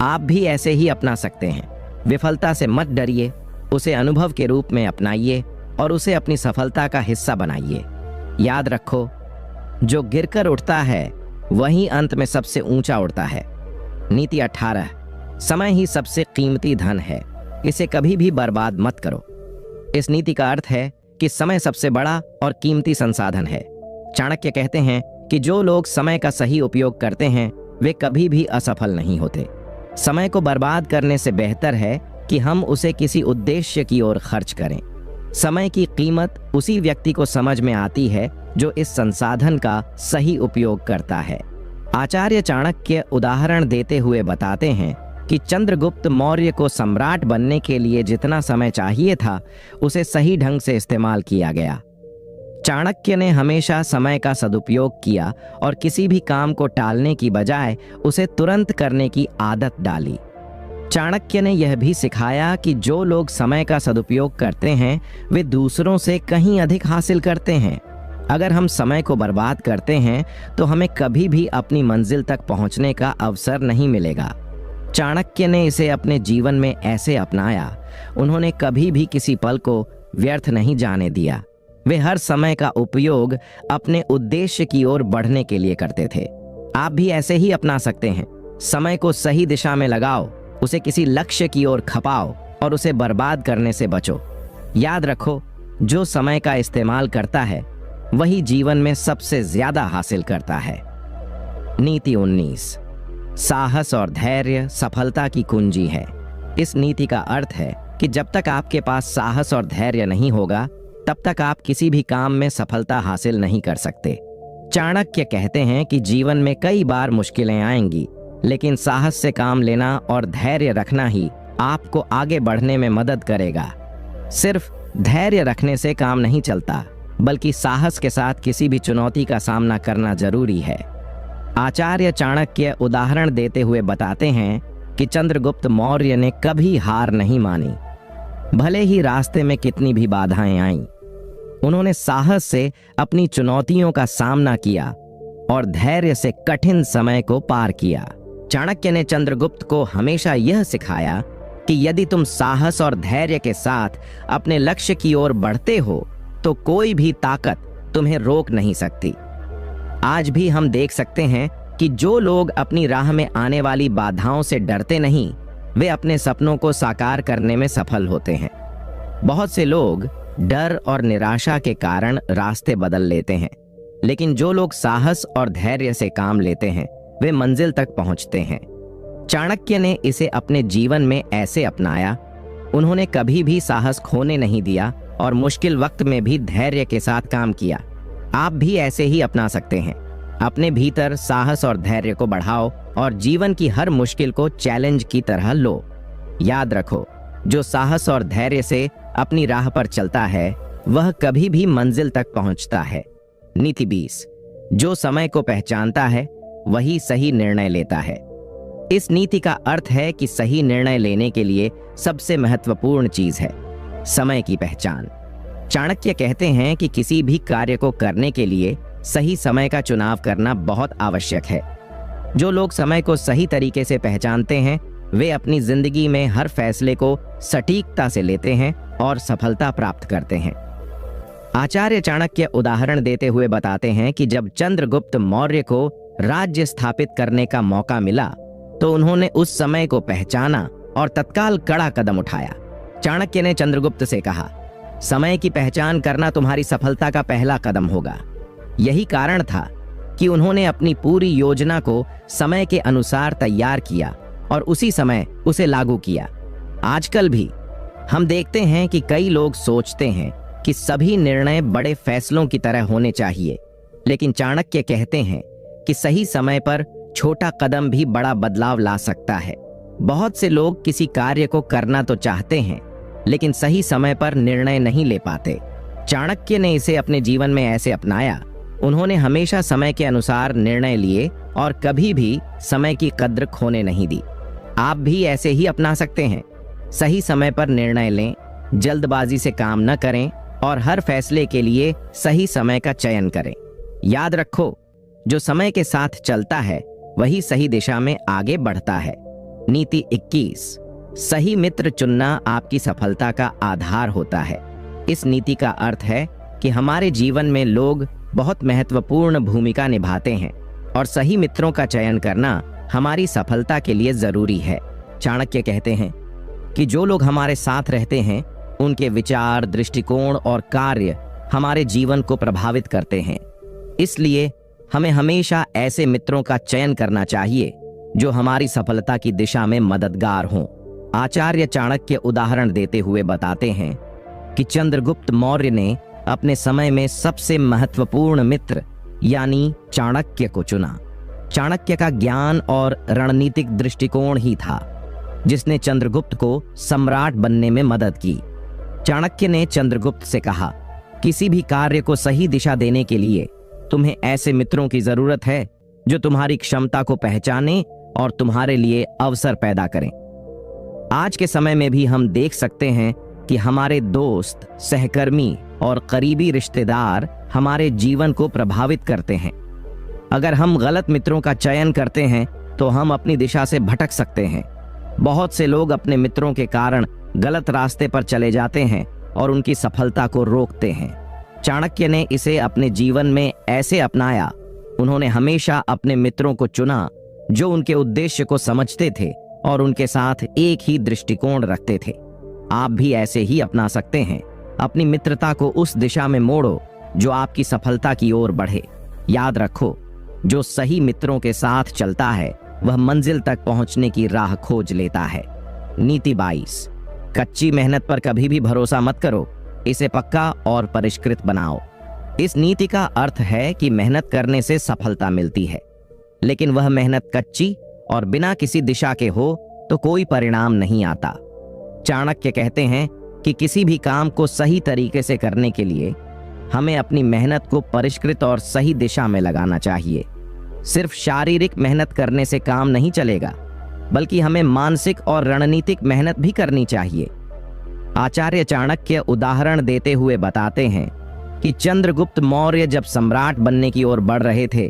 आप भी ऐसे ही अपना सकते हैं। विफलता से मत डरिए, उसे अनुभव के रूप में अपनाइए और उसे अपनी सफलता का हिस्सा बनाइए। याद रखो, जो गिरकर उठता है वही अंत में सबसे ऊंचा उड़ता है। नीति 18, समय ही सबसे कीमती धन है, इसे कभी भी बर्बाद मत करो। इस नीति का अर्थ है कि समय सबसे बड़ा और कीमती संसाधन है। चाणक्य कहते हैं कि जो लोग समय का सही उपयोग करते हैं वे कभी भी असफल नहीं होते। समय को बर्बाद करने से बेहतर है कि हम उसे किसी उद्देश्य की ओर खर्च करें। समय की कीमत उसी व्यक्ति को समझ में आती है जो इस संसाधन का सही उपयोग करता है। आचार्य चाणक्य उदाहरण देते हुए बताते हैं कि चंद्रगुप्त मौर्य को सम्राट बनने के लिए जितना समय चाहिए था उसे सही ढंग से इस्तेमाल किया गया। चाणक्य ने हमेशा समय का सदुपयोग किया और किसी भी काम को टालने की बजाय उसे तुरंत करने की आदत डाली। चाणक्य ने यह भी सिखाया कि जो लोग समय का सदुपयोग करते हैं वे दूसरों से कहीं अधिक हासिल करते हैं। अगर हम समय को बर्बाद करते हैं तो हमें कभी भी अपनी मंजिल तक पहुंचने का अवसर नहीं मिलेगा। चाणक्य ने इसे अपने जीवन में ऐसे अपनाया। उन्होंने कभी भी किसी पल को व्यर्थ नहीं जाने दिया। वे हर समय का उपयोग अपने उद्देश्य की ओर बढ़ने के लिए करते थे। आप भी ऐसे ही अपना सकते हैं। समय को सही दिशा में लगाओ, उसे किसी लक्ष्य की ओर खपाओ और उसे बर्बाद करने से बचो। याद रखो, जो समय का इस्तेमाल करता है वही जीवन में सबसे ज्यादा हासिल करता है। नीति 19। साहस और धैर्य सफलता की कुंजी है। इस नीति का अर्थ है कि जब तक आपके पास साहस और धैर्य नहीं होगा तब तक आप किसी भी काम में सफलता हासिल नहीं कर सकते। चाणक्य कहते हैं कि जीवन में कई बार मुश्किलें आएंगी, लेकिन साहस से काम लेना और धैर्य रखना ही आपको आगे बढ़ने में मदद करेगा। सिर्फ धैर्य रखने से काम नहीं चलता, बल्कि साहस के साथ किसी भी चुनौती का सामना करना जरूरी है। आचार्य चाणक्य उदाहरण देते हुए बताते हैं कि चंद्रगुप्त मौर्य ने कभी हार नहीं मानी। भले ही रास्ते में कितनी भी बाधाएं आईं, उन्होंने साहस से अपनी चुनौतियों का सामना किया और धैर्य से कठिन समय को पार किया। चाणक्य ने चंद्रगुप्त को हमेशा यह सिखाया कि यदि तुम साहस और धैर्य के साथ अपने लक्ष्य की ओर बढ़ते हो तो कोई भी ताकत तुम्हें रोक नहीं सकती। आज भी हम देख सकते हैं कि जो लोग अपनी राह में आने वाली बाधाओं से डरते नहीं, वे अपने सपनों को साकार करने में सफल होते हैं। बहुत से लोग डर और निराशा के कारण रास्ते बदल लेते हैं, लेकिन जो लोग साहस और धैर्य से काम लेते हैं वे मंजिल तक पहुंचते हैं। चाणक्य ने इसे अपने जीवन में ऐसे अपनाया। उन्होंने कभी भी साहस खोने नहीं दिया और मुश्किल वक्त में भी धैर्य के साथ काम किया। आप भी ऐसे ही अपना सकते हैं। अपने भीतर साहस और धैर्य को बढ़ाओ और जीवन की हर मुश्किल को चैलेंज की तरह लो। याद रखो, जो साहस और धैर्य से अपनी राह पर चलता है वह कभी भी मंजिल तक पहुंचता है। नीति 20। जो समय को पहचानता है वही सही निर्णय लेता है। इस नीति का अर्थ है कि सही निर्णय लेने के लिए सबसे महत्वपूर्ण चीज है समय की पहचान। चाणक्य कहते हैं कि किसी भी कार्य को करने के लिए सही समय का चुनाव करना बहुत आवश्यक है। जो लोग समय को सही तरीके से पहचानते हैं वे अपनी जिंदगी में हर फैसले को सटीकता से लेते हैं और सफलता प्राप्त करते हैं। आचार्य चाणक्य उदाहरण देते हुए बताते हैं कि जब चंद्रगुप्त मौर्य को राज्य स्थापित करने का मौका मिला तो उन्होंने उस समय को पहचाना और तत्काल कड़ा कदम उठाया। चाणक्य ने चंद्रगुप्त से कहा, समय की पहचान करना तुम्हारी सफलता का पहला कदम होगा। यही कारण था कि उन्होंने अपनी पूरी योजना को समय के अनुसार तैयार किया और उसी समय उसे लागू किया। आजकल भी हम देखते हैं कि कई लोग सोचते हैं कि सभी निर्णय बड़े फैसलों की तरह होने चाहिए, लेकिन चाणक्य कहते हैं कि सही समय पर छोटा कदम भी बड़ा बदलाव ला सकता है। बहुत से लोग किसी कार्य को करना तो चाहते हैं, लेकिन सही समय पर निर्णय नहीं ले पाते। चाणक्य ने इसे अपने जीवन में ऐसे अपनाया। उन्होंने हमेशा समय के अनुसार निर्णय लिए और कभी भी समय की कद्र खोने नहीं दी। आप भी ऐसे ही अपना सकते हैं। सही समय पर निर्णय लें, जल्दबाजी से काम न करें और हर फैसले के लिए सही समय का चयन करें। याद रखो, जो समय के साथ चलता है वही सही दिशा में आगे बढ़ता है। नीति 21। सही मित्र चुनना आपकी सफलता का आधार होता है। इस नीति का अर्थ है कि हमारे जीवन में लोग बहुत महत्वपूर्ण भूमिका निभाते हैं और सही मित्रों का चयन करना हमारी सफलता के लिए जरूरी है। चाणक्य कहते हैं कि जो लोग हमारे साथ रहते हैं उनके विचार, दृष्टिकोण और कार्य हमारे जीवन को प्रभावित करते हैं। इसलिए हमें हमेशा ऐसे मित्रों का चयन करना चाहिए जो हमारी सफलता की दिशा में मददगार हों। आचार्य चाणक्य उदाहरण देते हुए बताते हैं कि चंद्रगुप्त मौर्य ने अपने समय में सबसे महत्वपूर्ण मित्र यानी चाणक्य को चुना। चाणक्य का ज्ञान और रणनीतिक दृष्टिकोण ही था जिसने चंद्रगुप्त को सम्राट बनने में मदद की। चाणक्य ने चंद्रगुप्त से कहा, किसी भी कार्य को सही दिशा देने के लिए तुम्हें ऐसे मित्रों की जरूरत है जो तुम्हारी क्षमता को पहचाने और तुम्हारे लिए अवसर पैदा करें। आज के समय में भी हम देख सकते हैं कि हमारे दोस्त, सहकर्मी और करीबी रिश्तेदार हमारे जीवन को प्रभावित करते हैं। अगर हम गलत मित्रों का चयन करते हैं तो हम अपनी दिशा से भटक सकते हैं। बहुत से लोग अपने मित्रों के कारण गलत रास्ते पर चले जाते हैं और उनकी सफलता को रोकते हैं। चाणक्य ने इसे अपने जीवन में ऐसे अपनाया। उन्होंने हमेशा अपने मित्रों को चुना जो उनके उद्देश्य को समझते थे और उनके साथ एक ही दृष्टिकोण रखते थे। आप भी ऐसे ही अपना सकते हैं। अपनी मित्रता को उस दिशा में मोड़ो जो आपकी सफलता की ओर बढ़े। याद रखो, जो सही मित्रों के साथ चलता है वह मंजिल तक पहुंचने की राह खोज लेता है। नीति 22। कच्ची मेहनत पर कभी भी भरोसा मत करो, इसे पक्का और परिष्कृत बनाओ। इस नीति का अर्थ है कि मेहनत करने से सफलता मिलती है, लेकिन वह मेहनत कच्ची और बिना किसी दिशा के हो तो कोई परिणाम नहीं आता। चाणक्य कहते हैं कि किसी भी काम को सही तरीके से करने के लिए हमें अपनी मेहनत को परिष्कृत और सही दिशा में लगाना चाहिए। सिर्फ शारीरिक मेहनत करने से काम नहीं चलेगा, बल्कि हमें मानसिक और रणनीतिक मेहनत भी करनी चाहिए। आचार्य चाणक्य उदाहरण देते हुए बताते हैं कि चंद्रगुप्त मौर्य जब सम्राट बनने की ओर बढ़ रहे थे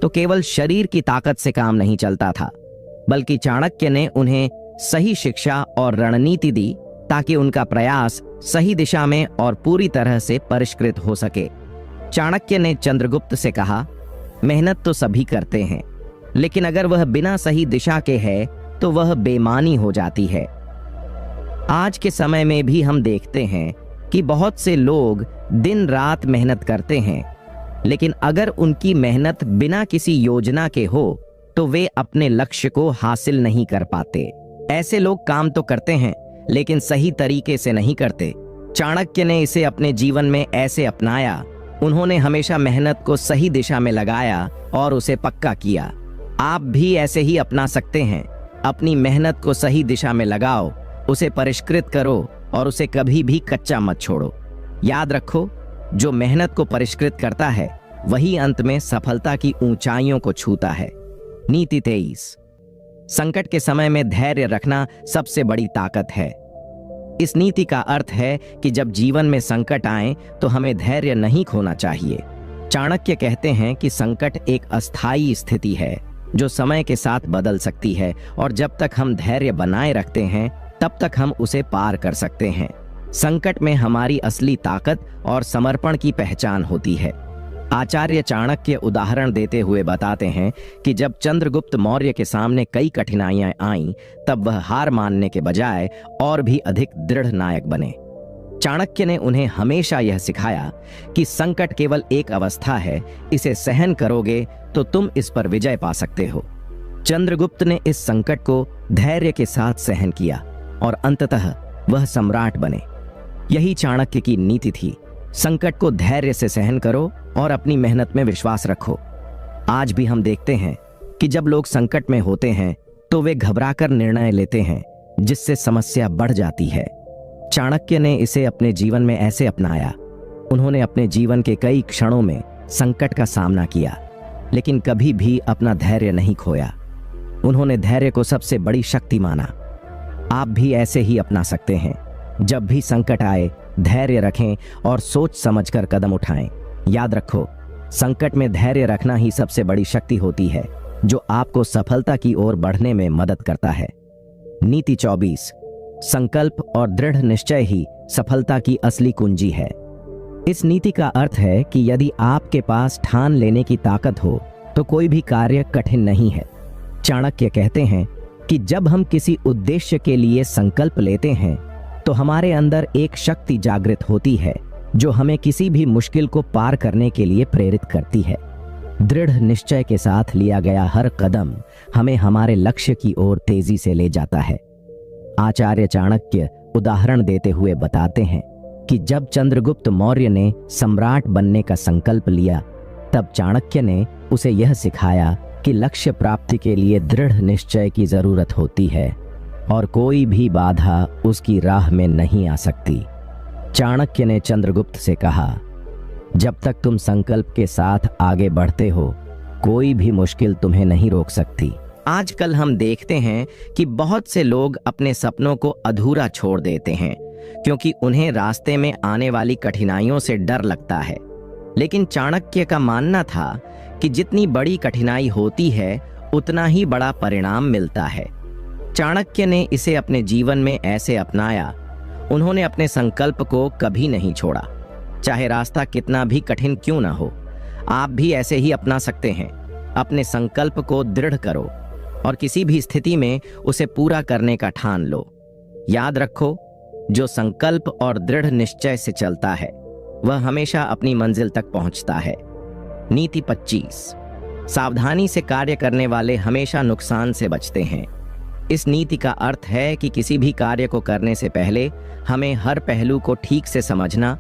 तो केवल शरीर की ताकत से काम नहीं चलता था, बल्कि चाणक्य ने उन्हें सही शिक्षा और रणनीति दी ताकि उनका प्रयास सही दिशा में और पूरी तरह से परिष्कृत हो सके। चाणक्य ने चंद्रगुप्त से कहा, मेहनत तो सभी करते हैं, लेकिन अगर वह बिना सही दिशा के है तो वह बेमानी हो जाती है। आज के समय में भी हम देखते हैं कि बहुत से लोग दिन रात मेहनत करते हैं, लेकिन अगर उनकी मेहनत बिना किसी योजना के हो तो वे अपने लक्ष्य को हासिल नहीं कर पाते। ऐसे लोग काम तो करते हैं लेकिन सही तरीके से नहीं करते। चाणक्य ने इसे अपने जीवन में ऐसे अपनाया। उन्होंने हमेशा मेहनत को सही दिशा में लगाया और उसे पक्का किया। आप भी ऐसे ही अपना सकते हैं। अपनी मेहनत को सही दिशा में लगाओ, उसे परिष्कृत करो और उसे कभी भी कच्चा मत छोड़ो। याद रखो, जो मेहनत को परिष्कृत करता है वही अंत में सफलता की ऊंचाइयों को छूता है। नीति 23। संकट के समय में धैर्य रखना सबसे बड़ी ताकत है। इस नीति का अर्थ है कि जब जीवन में संकट आए तो हमें धैर्य नहीं खोना चाहिए। चाणक्य कहते हैं कि संकट एक अस्थायी स्थिति है जो समय के साथ बदल सकती है, और जब तक हम धैर्य बनाए रखते हैं तब तक हम उसे पार कर सकते हैं। संकट में हमारी असली ताकत और समर्पण की पहचान होती है। आचार्य चाणक्य उदाहरण देते हुए बताते हैं कि जब चंद्रगुप्त मौर्य के सामने कई कठिनाइयां आईं, तब वह हार मानने के बजाय और भी अधिक दृढ़ नायक बने। चाणक्य ने उन्हें हमेशा यह सिखाया कि संकट केवल एक अवस्था है, इसे सहन करोगे तो तुम इस पर विजय पा सकते हो। चंद्रगुप्त ने इस संकट को धैर्य के साथ सहन किया और अंततः वह सम्राट बने। यही चाणक्य की नीति थी। संकट को धैर्य से सहन करो और अपनी मेहनत में विश्वास रखो। आज भी हम देखते हैं कि जब लोग संकट में होते हैं तो वे घबराकर निर्णय लेते हैं, जिससे समस्या बढ़ जाती है। चाणक्य ने इसे अपने जीवन में ऐसे अपनाया। उन्होंने अपने जीवन के कई क्षणों में संकट का सामना किया, लेकिन कभी भी अपना धैर्य नहीं खोया। उन्होंने धैर्य को सबसे बड़ी शक्ति माना। आप भी ऐसे ही अपना सकते हैं। जब भी संकट आए, धैर्य रखें और सोच समझकर कदम उठाएं। याद रखो, संकट में धैर्य रखना ही सबसे बड़ी शक्ति होती है जो आपको सफलता की ओर बढ़ने में मदद करता है। नीति 24। संकल्प और दृढ़ निश्चय ही सफलता की असली कुंजी है। इस नीति का अर्थ है कि यदि आपके पास ठान लेने की ताकत हो तो कोई भी कार्य कठिन नहीं है। चाणक्य कहते हैं कि जब हम किसी उद्देश्य के लिए संकल्प लेते हैं तो हमारे अंदर एक शक्ति जागृत होती है जो हमें किसी भी मुश्किल को पार करने के लिए प्रेरित करती है। दृढ़ निश्चय के साथ लिया गया हर कदम हमें हमारे लक्ष्य की ओर तेजी से ले जाता है। आचार्य चाणक्य उदाहरण देते हुए बताते हैं कि जब चंद्रगुप्त मौर्य ने सम्राट बनने का संकल्प लिया, तब चाणक्य ने उसे यह सिखाया कि लक्ष्य प्राप्ति के लिए दृढ़ निश्चय की जरूरत होती है। और कोई भी बाधा उसकी राह में नहीं आ सकती। चाणक्य ने चंद्रगुप्त से कहा, जब तक तुम संकल्प के साथ आगे बढ़ते हो, कोई भी मुश्किल तुम्हें नहीं रोक सकती। आजकल हम देखते हैं कि बहुत से लोग अपने सपनों को अधूरा छोड़ देते हैं क्योंकि उन्हें रास्ते में आने वाली कठिनाइयों से डर लगता है। लेकिन चाणक्य का मानना था कि जितनी बड़ी कठिनाई होती है उतना ही बड़ा परिणाम मिलता है। चाणक्य ने इसे अपने जीवन में ऐसे अपनाया। उन्होंने अपने संकल्प को कभी नहीं छोड़ा, चाहे रास्ता कितना भी कठिन क्यों ना हो। आप भी ऐसे ही अपना सकते हैं। अपने संकल्प को दृढ़ करो और किसी भी स्थिति में उसे पूरा करने का ठान लो। याद रखो, जो संकल्प और दृढ़ निश्चय से चलता है वह हमेशा अपनी मंजिल तक पहुंचता है। नीति 25। सावधानी से कार्य करने वाले हमेशा नुकसान से बचते हैं। इस नीति का अर्थ है कि किसी भी कार्य को करने से पहले हमें हर पहलू को ठीक से समझना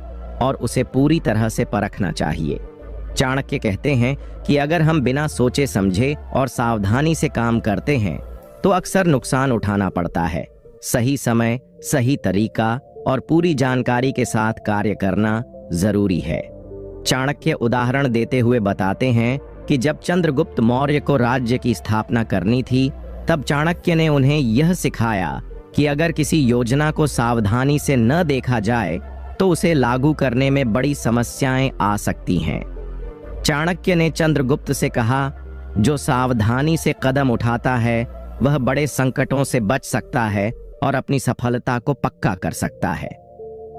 और उसे पूरी तरह से परखना चाहिए। चाणक्य कहते हैं कि अगर हम बिना सोचे समझे और सावधानी से काम करते हैं तो अक्सर नुकसान उठाना पड़ता है। सही समय, सही तरीका और पूरी जानकारी के साथ कार्य करना जरूरी है। चाणक्य उदाहरण देते हुए बताते हैं कि जब चंद्रगुप्त मौर्य को राज्य की स्थापना करनी थी, तब चाणक्य ने उन्हें यह सिखाया कि अगर किसी योजना को सावधानी से न देखा जाए तो उसे लागू करने में बड़ी समस्याएं आ सकती हैं। चाणक्य ने चंद्रगुप्त से कहा, जो सावधानी से कदम उठाता है वह बड़े संकटों से बच सकता है और अपनी सफलता को पक्का कर सकता है।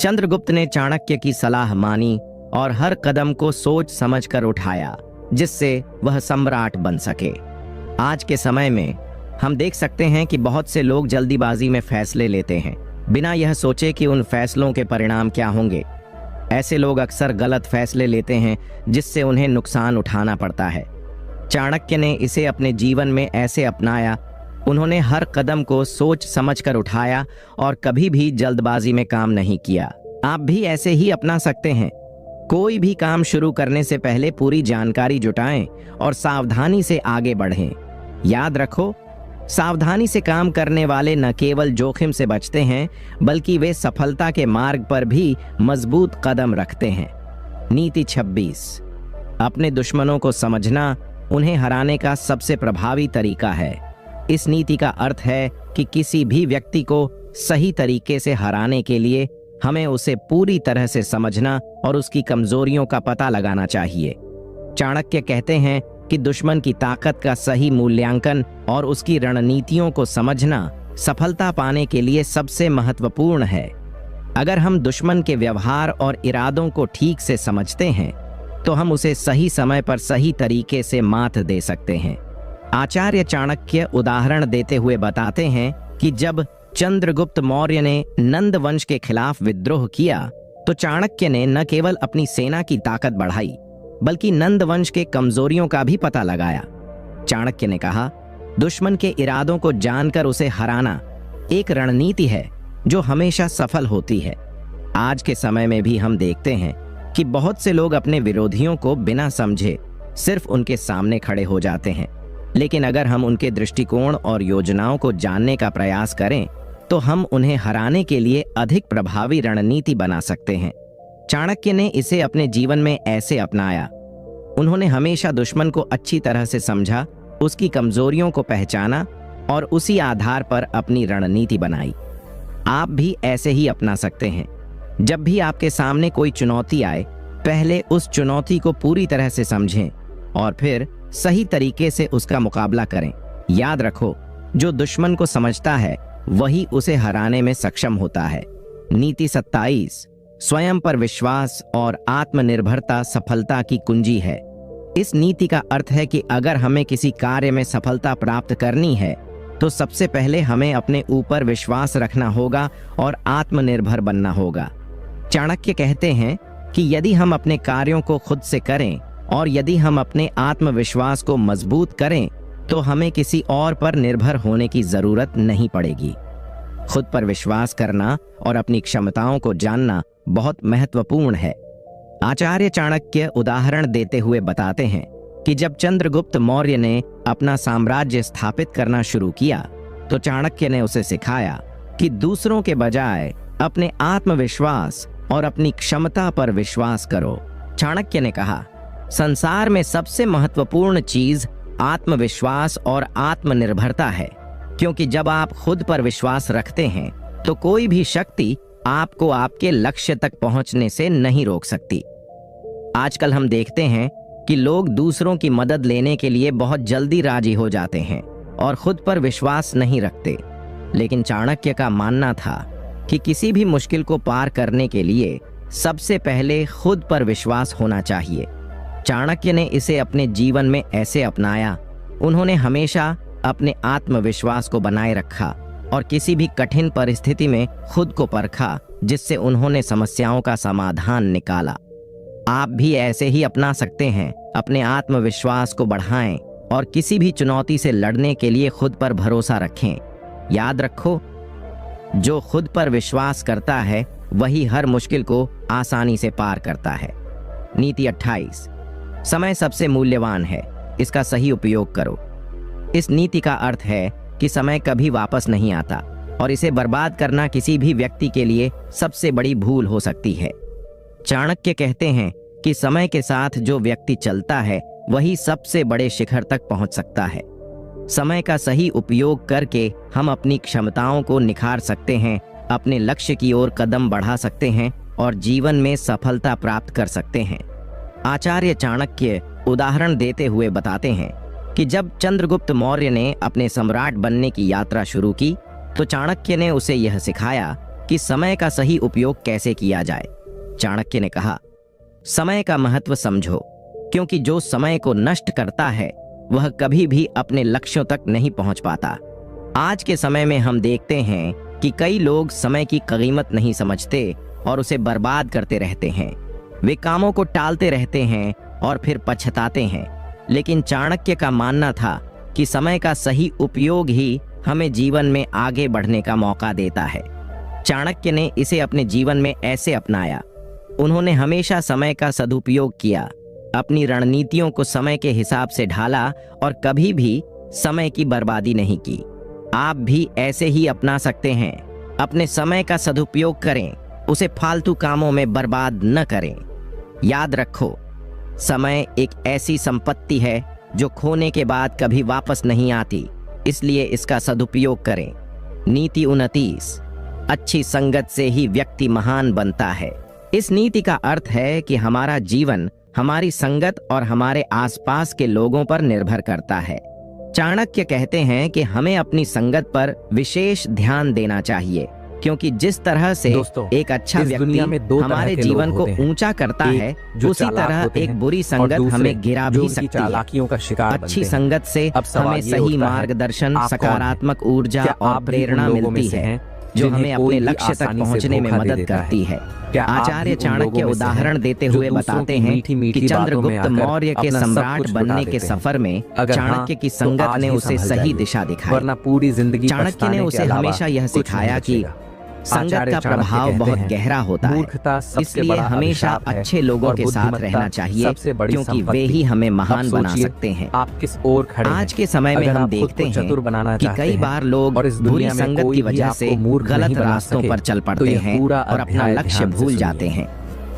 चंद्रगुप्त ने चाणक्य की सलाह मानी और हर कदम को सोच समझकर उठाया, जिससे वह सम्राट बन सके। आज के समय में हम देख सकते हैं कि बहुत से लोग जल्दीबाजी में फैसले लेते हैं, बिना यह सोचे कि उन फैसलों के परिणाम क्या होंगे। ऐसे लोग अक्सर गलत फैसले लेते हैं, जिससे उन्हें नुकसान उठाना पड़ता है। चाणक्य ने इसे अपने जीवन में ऐसे अपनाया। उन्होंने हर कदम को सोच समझकर उठाया और कभी भी जल्दबाजी में काम नहीं किया। आप भी ऐसे ही अपना सकते हैं। कोई भी काम शुरू करने से पहले पूरी जानकारी जुटाएं और सावधानी से आगे बढ़ें। याद रखो, सावधानी से काम करने वाले न केवल जोखिम से बचते हैं, बल्कि वे सफलता के मार्ग पर भी मजबूत कदम रखते हैं। नीति 26। अपने दुश्मनों को समझना उन्हें हराने का सबसे प्रभावी तरीका है। इस नीति का अर्थ है कि किसी भी व्यक्ति को सही तरीके से हराने के लिए हमें उसे पूरी तरह से समझना और उसकी कमजोरियों का पता लगाना चाहिए। चाणक्य कहते हैं कि दुश्मन की ताकत का सही मूल्यांकन और उसकी रणनीतियों को समझना सफलता पाने के लिए सबसे महत्वपूर्ण है। अगर हम दुश्मन के व्यवहार और इरादों को ठीक से समझते हैं तो हम उसे सही समय पर सही तरीके से मात दे सकते हैं। आचार्य चाणक्य उदाहरण देते हुए बताते हैं कि जब चंद्रगुप्त मौर्य ने नंद वंश के खिलाफ विद्रोह किया तो चाणक्य ने न केवल अपनी सेना की ताकत बढ़ाई, बल्कि नंद वंश के कमजोरियों का भी पता लगाया। चाणक्य ने कहा, दुश्मन के इरादों को जानकर उसे हराना एक रणनीति है जो हमेशा सफल होती है। आज के समय में भी हम देखते हैं कि बहुत से लोग अपने विरोधियों को बिना समझे सिर्फ उनके सामने खड़े हो जाते हैं, लेकिन अगर हम उनके दृष्टिकोण और योजनाओं को जानने का प्रयास करें तो हम उन्हें हराने के लिए अधिक प्रभावी रणनीति बना सकते हैं। चाणक्य ने इसे अपने जीवन में ऐसे अपनाया। उन्होंने हमेशा दुश्मन को अच्छी तरह से समझा, उसकी कमजोरियों को पहचाना और उसी आधार पर अपनी रणनीति बनाई। आप भी ऐसे ही अपना सकते हैं। जब भी आपके सामने कोई चुनौती आए, पहले उस चुनौती को पूरी तरह से समझें और फिर सही तरीके से उसका मुकाबला करें। याद रखो, जो दुश्मन को समझता है वही उसे हराने में सक्षम होता है। नीति 27। स्वयं पर विश्वास और आत्मनिर्भरता सफलता की कुंजी है। इस नीति का अर्थ है कि अगर हमें किसी कार्य में सफलता प्राप्त करनी है तो सबसे पहले हमें अपने ऊपर विश्वास रखना होगा और आत्मनिर्भर बनना होगा। चाणक्य कहते हैं कि यदि हम अपने कार्यों को खुद से करें और यदि हम अपने आत्मविश्वास को मजबूत करें तो हमें किसी और पर निर्भर होने की जरूरत नहीं पड़ेगी। खुद पर विश्वास करना और अपनी क्षमताओं को जानना बहुत महत्वपूर्ण है। आचार्य चाणक्य उदाहरण देते हुए बताते हैं कि जब चंद्रगुप्त मौर्य ने अपना साम्राज्य स्थापित करना शुरू किया तो चाणक्य ने उसे सिखाया कि दूसरों के बजाय अपने आत्मविश्वास और अपनी क्षमता पर विश्वास करो। चाणक्य ने कहा, संसार में सबसे महत्वपूर्ण चीज आत्मविश्वास और आत्मनिर्भरता है, क्योंकि जब आप खुद पर विश्वास रखते हैं तो कोई भी शक्ति आपको आपके लक्ष्य तक पहुंचने से नहीं रोक सकती। आजकल हम देखते हैं कि लोग दूसरों की मदद लेने के लिए बहुत जल्दी राजी हो जाते हैं और खुद पर विश्वास नहीं रखते, लेकिन चाणक्य का मानना था कि किसी भी मुश्किल को पार करने के लिए सबसे पहले खुद पर विश्वास होना चाहिए। चाणक्य ने इसे अपने जीवन में ऐसे अपनाया। उन्होंने हमेशा अपने आत्मविश्वास को बनाए रखा और किसी भी कठिन परिस्थिति में खुद को परखा, जिससे उन्होंने समस्याओं का समाधान निकाला। आप भी ऐसे ही अपना सकते हैं। अपने आत्मविश्वास को बढ़ाएं और किसी भी चुनौती से लड़ने के लिए खुद पर भरोसा रखें। याद रखो, जो खुद पर विश्वास करता है वही हर मुश्किल को आसानी से पार करता है। नीति 28। समय सबसे मूल्यवान है, इसका सही उपयोग करो। इस नीति का अर्थ है कि समय कभी वापस नहीं आता और इसे बर्बाद करना किसी भी व्यक्ति के लिए सबसे बड़ी भूल हो सकती है। चाणक्य कहते हैं कि समय के साथ जो व्यक्ति चलता है वही सबसे बड़े शिखर तक पहुंच सकता है। समय का सही उपयोग करके हम अपनी क्षमताओं को निखार सकते हैं, अपने लक्ष्य की ओर कदम बढ़ा सकते हैं और जीवन में सफलता प्राप्त कर सकते हैं। आचार्य चाणक्य उदाहरण देते हुए बताते हैं कि जब चंद्रगुप्त मौर्य ने अपने सम्राट बनने की यात्रा शुरू की तो चाणक्य ने उसे यह सिखाया कि समय का सही उपयोग कैसे किया जाए। चाणक्य ने कहा, समय का महत्व समझो, क्योंकि जो समय को नष्ट करता है वह कभी भी अपने लक्ष्यों तक नहीं पहुंच पाता। आज के समय में हम देखते हैं कि कई लोग समय की कीमत नहीं समझते और उसे बर्बाद करते रहते हैं। वे कामों को टालते रहते हैं और फिर पछताते हैं। लेकिन चाणक्य का मानना था कि समय का सही उपयोग ही हमें जीवन में आगे बढ़ने का मौका देता है। चाणक्य ने इसे अपने जीवन में ऐसे अपनाया। उन्होंने हमेशा समय का सदुपयोग किया, अपनी रणनीतियों को समय के हिसाब से ढाला और कभी भी समय की बर्बादी नहीं की। आप भी ऐसे ही अपना सकते हैं। अपने समय का सदुपयोग करें, उसे फालतू कामों में बर्बाद न करें। याद रखो, समय एक ऐसी संपत्ति है जो खोने के बाद कभी वापस नहीं आती, इसलिए इसका सदुपयोग करें। नीति 29। अच्छी संगत से ही व्यक्ति महान बनता है। इस नीति का अर्थ है कि हमारा जीवन हमारी संगत और हमारे आसपास के लोगों पर निर्भर करता है। चाणक्य कहते हैं कि हमें अपनी संगत पर विशेष ध्यान देना चाहिए, क्योंकि जिस तरह से एक अच्छा व्यक्ति हमारे जीवन को ऊंचा करता है, उसी तरह एक बुरी संगत हमें गिरा भी सकती है। अच्छी संगत से हमें सही मार्गदर्शन, सकारात्मक ऊर्जा और प्रेरणा मिलती है, जो हमें अपने लक्ष्य तक पहुंचने में मदद करती है। आचार्य चाणक्य उदाहरण देते हुए बताते हैं कि चंद्रगुप्त मौर्य के सम्राट बनने के सफर में चाणक्य की संगत ने उसे सही दिशा दिखाई। चाणक्य ने उसे हमेशा यह सिखाया कि संगत का प्रभाव बहुत गहरा होता है, इसलिए हमेशा अच्छे लोगों के साथ रहना चाहिए, क्योंकि वे ही हमें महान बना सकते हैं। आप किस ओर खड़े हैं? आज के समय में हम देखते हैं कि कई बार लोग बुरी संगत की वजह से गलत रास्तों पर चल पड़ते हैं और अपना लक्ष्य भूल जाते हैं।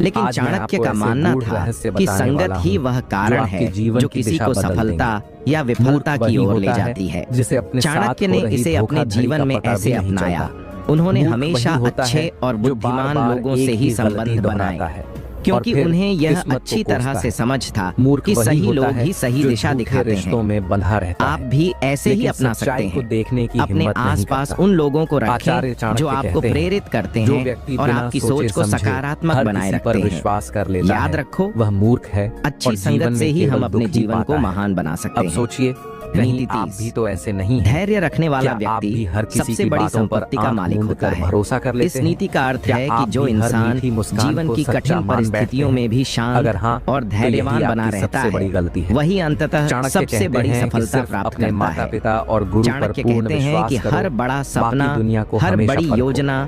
लेकिन चाणक्य का मानना था कि संगत ही वह कारण है जो किसी को सफलता या विफलता की ओर ले जाती है। चाणक्य ने इसे अपने जीवन में ऐसे अपनाया। उन्होंने हमेशा अच्छे और बुद्धिमान लोगों से ही संबंध बनाए, क्योंकि उन्हें यह अच्छी तरह से समझ था कि सही लोग ही सही दिशा दिखाते हैं। आप भी ऐसे ही अपना सकते हैं। अपने आसपास उन लोगों को रखें जो आपको प्रेरित करते हैं और आपकी सोच को सकारात्मक बनाए रखते हैं। याद रखो, वह मूर्ख है। अच्छी संगत से ही हम अपने जीवन को महान बना सकते हैं। अब सोचिए, नहीं आप भी तो ऐसे नहीं हैं। धैर्य रखने वाला व्यक्ति हर किसी सबसे बड़ी संपत्ति का मालिक होता है। भरोसा कर लेते इस नीति का अर्थ है कि जो इंसान जीवन की कठिन परिस्थितियों में भी शांत और धैर्यवान बना रहता है, वही अंततः सबसे बड़ी सफलता प्राप्त करता है। माता पिता और गुरु पर चाणक्य कहते हैं कि हर बड़ा सपना, हर बड़ी योजना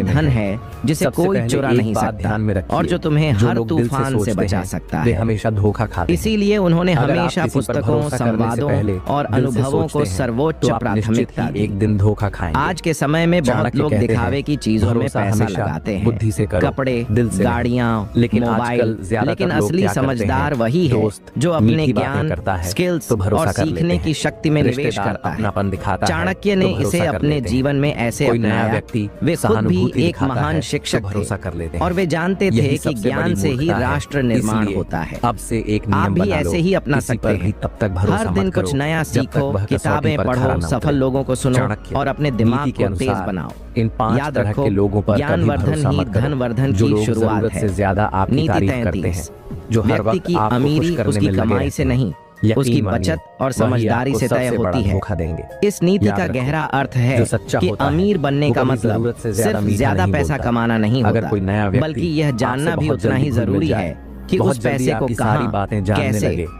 बारे में धन है जिसे सबसे कोई पहले चुरा एक नहीं बात सकता ध्यान में रखिए, और जो तुम्हें जो हर लोग दिल से तूफान से सोचते बचा हैं, सकता वे है। हमेशा धोखा खाते हैं। इसीलिए उन्होंने अगर आप हमेशा किसी पर पुस्तकों, भरोसा करने से संवादों पहले और दिल से अनुभवों को सोचते हैं, सर्वोच्च तो आप निश्चित प्राथमिकता ही दी। एक दिन धोखा खाएंगे। आज के समय में बहुत चाणक्य लोग कहते दिखावे हैं, की चीजों में भरोसा पैसा हमेशा लगाते हैं, बुद्धि से करो, कपड़े, दिल से नहीं। गाड़ियां, लेकिन मोबाइल, आजकल ज्यादातर लेकिन लोग असली क्या करते समझदार हैं, वही है दोस्त जो अपने मीठी बातें ज्ञान, करता है, स्किल्स तो भरोसा और कर लेते सीखने हैं। की शक्ति में निवेश रिश्तेदार करता है। अपनापन दिखाता है, चाणक्य तो ने भरोसा इसे कर अपने लेते हैं। जीवन में ऐसे कोई नया अपनाया। व्यक्ति वे खुद भी सहानुभूति एक दिखाता महान है, शिक्षक तो भरोसा थे कर लेते हैं। और वे जानते यही थे कि सबसे ज्ञान बड़ी से ही मूर्खता है। राष्ट्र निर्माण इसलिए होता है। अब से एक आप नियम भी बना लो, ऐसे ही अपना किसी सकते पर भी हैं। तब तक भरोसा हर मत दिन करो कुछ नया जब तक सीखो, वह कसौटी किताबें पर खरा पढ़ो, न सफल उतरे। लोगों को सुनो चाणक्य और अपने दिमाग नीति के को तेज अनुसार बनाओ। इन 5 याद तरह रखो, के लोगों पर कभी ज्ञानवर्धन भरोसा ही मत करो, धनवर्धन जो की लोग शुरुआत जरूरत है। से ज्यादा आपकी नीति तारीफ करते 33, हैं, जो हर व्यक्ति वक्त की आपको अमीरी खुश करने उसकी में लगे कमाई रहते से हैं। नहीं, यकीन उसकी मानिए, बचत और वही समझदारी आपको से तय सबसे बड़ा होती है। धोखा देंगे। इस नीति याद का रखो, गहरा अर्थ है जो सच्चा कि होता है, अमीर बनने वो का कभी मतलब जरूरत से ज्यादा सिर्फ मीठा ज्यादा नहीं पैसा बोलता। कमाना नहीं अगर होता, कोई नया व्यक्ति बल्कि यह जानना आपसे भी बहुत उतना ही जल्दी घुल मिल जरूरी जाए, है कि बहुत उस जल्दी पैसे को आपकी सारी कहां, बातें जानने कैसे लगे,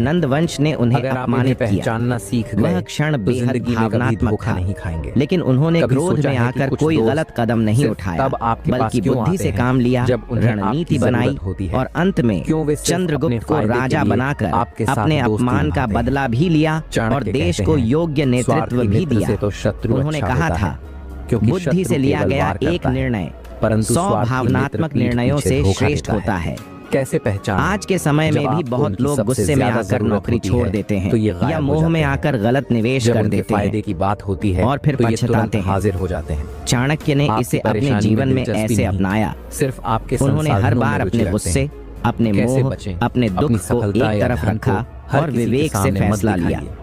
नंदवंश ने उन्हें अगर आप इन्हें अपमानित किया। पहचानना सीख गए वह क्षण तो बेहद जिंदगी में कभी भावनात्मक धोखा था, नहीं खाएंगे। लेकिन उन्होंने कभी क्रोध सोचा में है कि आकर कुछ कोई दोस्त गलत कदम नहीं सिर्फ उठाया, तब आपके पास बल्कि क्यों बुद्धि आते से हैं काम लिया, जब उन्हें आपकी रणनीति बनाई जरूरत होती है। और अंत में क्यों वे सिर्फ चंद्रगुप्त अपने को फायदे के राजा लिए बनाकर आपके साथ अपने दोस्ती अपमान का निभाते हैं। बदला भी लिया और चाणक्य देश कहते को हैं, योग्य नेतृत्व स्वार्थी भी मित्र दिया। से तो शत्रु उन्होंने अच्छा कहा होता था, है, क्योंकि बुद्धि शत्रु से लिया केवल गया वार करता एक है, निर्णय परंतु 100 स्वार्थी भावनात्मक मित्र पीठ निर्णयों पीछे से धोखा श्रेष्ठ देता होता है। कैसे पहचान? आज के समय में भी बहुत लोग गुस्से में आकर नौकरी छोड़ देते हैं या मोह में आकर गलत निवेश कर देते फायदे हैं की बात होती है और फिर तो ये तुरंत पछताते हैं। हाजिर हो जाते हैं। चाणक्य ने आपकी इसे अपने परेशानी जीवन में दिलचस्पी ऐसे नहीं, अपनाया। सिर्फ आपके उन्होंने हर संसाधनों बार में रुचि अपने रखते गुस्से, हैं। अपने कैसे मोह, बचें? अपने दुख अपनी को सफलता एक या तरफ धन रखा को हर और किसी के विवेक से सामने मत फैसला दिखाइए। लिया।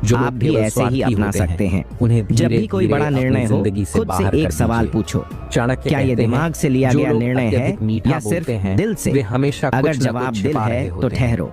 जो आप लोग भी केवल ऐसे ही स्वार्थी अपना होते सकते हैं। उन्हें जब भी धीरे कोई धीरे बड़ा अपनी निर्णय हो, जिंदगी से खुद बाहर से एक कर सवाल दीजिए। पूछो, चाणक्य क्या ये कहते हैं, दिमाग से लिया जो गया लोग निर्णय है अत्यधिक मीठा या सिर्फ बोलते हैं, दिल से? वे हमेशा अगर कुछ न जवाब कुछ दिल छिपा है रहे तो होते हैं। ठहरो,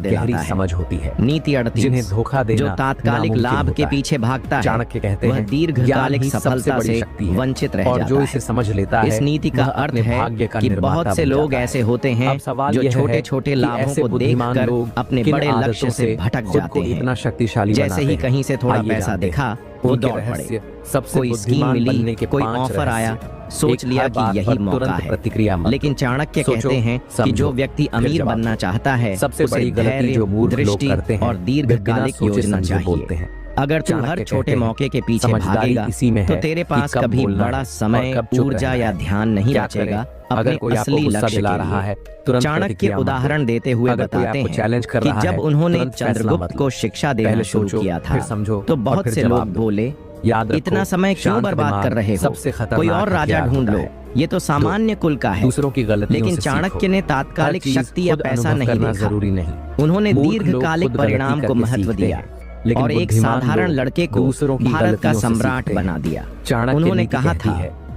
दिलाता गहरी है। समझ होती है। नीति 38, जिन्हें धोखा देना जो तात्कालिक नामुमकिन लाभ के होता है। पीछे भागता है चाणक्य कहते वह हैं, दीर्घकालिक ज्ञान ही सबसे सफलता बड़ी से शक्ति है। वंचित रह और जाता जो है। इसे समझ लेता इस है, नीति का वह अर्थ अपने है भाग्य का कि निर्माता बहुत से बन लोग जाता है। ऐसे होते हैं अब सवाल जो यह है छोटे छोटे कि लाभों ऐसे को बुद्धिमान देखकर लोग अपने किन बड़े आदतों लक्ष्य से भटक खुद को जाते इतना हैं। शक्तिशाली जैसे बनाते ही हैं। कहीं से थोड़ा आइए पैसा जानते हैं। दिखा वो उनके दौड़ पड़े। रहस्य, सबसे कोई स्कीम बुद्धिमान मिली, बनने के कोई 5 ऑफर आया, रहस्य। सोच एक, लिया हर कि बात यही पर मौका तुरंत है। प्रतिक्रिया मत लेकिन दो। चाणक्य सोचो, कहते हैं कि समझो, जो व्यक्ति फिर अमीर जवाब बनना दो। चाहता है सबसे उसे बड़ी गलती धैर्य, जो मूर्ख लोग दृष्टि करते हैं, और वे बिना दीर्घकालिक सोचे योजना समझे चाहिए। बोलते हैं। अगर तू चाणक्य हर कहते छोटे हैं, मौके के पीछे समझदारी भागेगा इसी में तो है तेरे कि पास कब कभी बोलना बड़ा है समय, और कब चुप ऊर्जा रहना या है। ध्यान नहीं क्या बचेगा करें? अपने अगर कोई आपको असली गुस्सा लक्ष्य दिला के रहा लिए। है, तुरंत चाणक्य प्रतिक्रिया मत दो। उदाहरण देते हुए अगर कोई बताते आपको हैं चैलेंज कर कि रहा जब है, उन्होंने तुरंत फैसला चंद्रगुप्त मत लो। को शिक्षा देना पहले शुरू सोचो, किया था फिर समझो तो और बहुत फिर से जवाब लोग दो। बोले, याद रखो, इतना समय क्यों शांत बर्बाद दिमाग कर रहे हो, सबसे खतरनाक कोई और राजा हथियार ढूंढ होता लो, है। ये तो सामान्य कुल का है। दूसरों की गलतियों लेकिन से चाणक्य सीखो। ने तात्कालिक हर चीज शक्ति या खुद पैसा अनुभव नहीं करना देखा। जरूरी नहीं। उन्होंने मूर्ख लोग दीर्घकालिक खुद गलती परिणाम को करके महत्व सीखते दिया हैं, लेकिन और एक बुद्धिमान साधारण लोग लड़के को दूसरों की भारत का गलतियों से सम्राट सीखते हैं। बना दिया। चाणक्य उन्होंने नीति कहा कहती था है,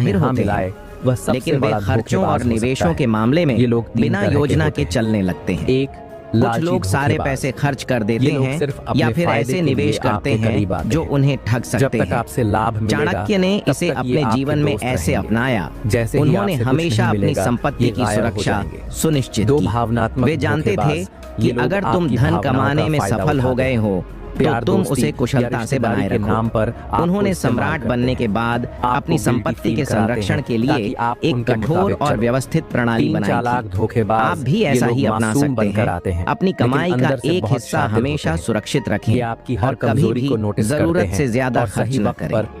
माहिर यहाँ होते मिलाए, हैं, वह सबसे लेकिन वे बड़ा खर्चों धोखेबाज और हो सकता निवेशों है। के मामले में ये लोग तीन बिना तरह के योजना होते के हैं। चलने लगते हैं। एक, कुछ लालची लोग सारे धोखेबाज। पैसे खर्च कर देते ये लोग हैं सिर्फ अपने या फिर फायदे ऐसे के निवेश लिए करते आपके करीब हैं आते जो हैं। उन्हें ठग जब सकते तक हैं। आपसे लाभ मिलेगा, चाणक्य ने तब इसे तक ये अपने आपके जीवन में दोस्त ऐसे रहेंगे। अपनाया। जैसे ही उन्होंने आपसे कुछ हमेशा नहीं अपनी मिलेगा, संपत्ति ये की गायब हो सुरक्षा जाएंगे। सुनिश्चित दो की। भावनात्मक वे जानते थे धोखेबाज, कि ये लोग अगर तुम आपकी धन भावनाओं कमाने का में फायदा सफल हो उठाते गए हैं। हो तो प्यार, तुम दोस्ती उसे या कुशलता से रिश्तेदारी बनाए के रखो। नाम पर आपको उन्होंने इस्तेमाल सम्राट करते बनने हैं। के बाद आपको अपनी guilty संपत्ति feel के कराते संरक्षण हैं के लिए ताकि आप एक उनके कठोर मुताबिक और चलो। व्यवस्थित प्रणाली तीन बनाई चालाक थी। धोखेबाज, आप भी ये ऐसा लोग ही अपना मासूम सकते बनकर हैं। आते हैं, अपनी लेकिन कमाई का अंदर से एक बहुत हिस्सा शातिर होते हमेशा हैं। सुरक्षित रखें ये आपकी हर और कभी कमजोरी भी को नोटिस करते जरूरत हैं से ज्यादा और खर्च सही न वक्त करें। पर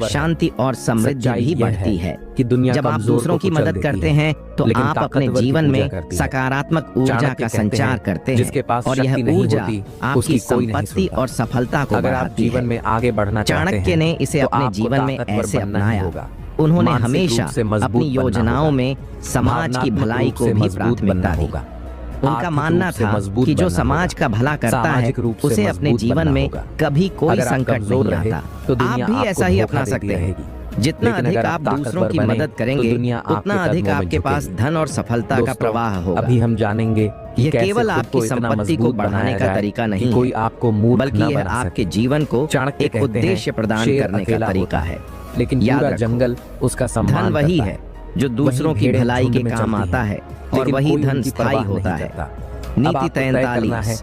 ताकतवर है। शांति और समृद्धि सच्चाई भी यह बढ़ती है। कि दुनिया जब आप कमजोर दूसरों को की कुचल मदद देती करते है, हैं तो लेकिन आप अपने ताकतवर की जीवन पूजा में करती है। सकारात्मक ऊर्जा चाणक्य का कहते संचार हैं, करते हैं जिसके पास और यह शक्ति नहीं ऊर्जा होती, आपकी उसकी कोई नहीं संपत्ति सुनता। और सफलता को अगर आप बढ़ाती जीवन है। में आगे बढ़ना चाहते चाणक्य हैं, ने इसे तो अपने आपको जीवन में ताकतवर ऐसे बनना ही अपनाया। होगा। उन्होंने मानसिक हमेशा रूप से मजबूत अपनी बनना योजनाओं होगा। में समाज की भावनात्मक भलाई रूप को से भी मजबूत प्राथमिकता बनना दी। होगा। उनका आर्थिक मानना रूप से था मजबूत कि जो बनना समाज होगा। का भला करता है सामाजिक रूप से उसे अपने मजबूत जीवन बनना में होगा। कभी कोई अगर आप संकट कमजोर नहीं रहे, आता। तो दुनिया आप भी आपको ऐसा ही धोखा अपना देती सकते हैं। रहेगी। जितना लेकिन अधिक अगर आप आप दूसरों की ताकतवर बने, मदद तो करेंगे दुनिया आपके उतना अधिक कदमों में आपके पास झुकेगी। धन और सफलता का दोस्तों, प्रवाह होगा। अभी हम जानेंगे कि यह कैसे केवल खुद आपकी को इतना संपत्ति को मजबूत बढ़ाने बनाया का जाए तरीका कि नहीं कोई है, आपको मूर्ख बल्कि न यह बना आपके सके। जीवन को चाणक्य एक कहते हैं, उद्देश्य प्रदान शेर करने का अकेला तरीका होता है। लेकिन याद पूरा रखो, जंगल उसका सम्मान धन वही करता है जो दूसरों की भेड़ें भलाई झुंड के में काम चलती आता हैं, है और लेकिन वही कोई धन उनकी स्थायी परवाह होता नहीं है। करता। अब नीति आपको तय करना है 43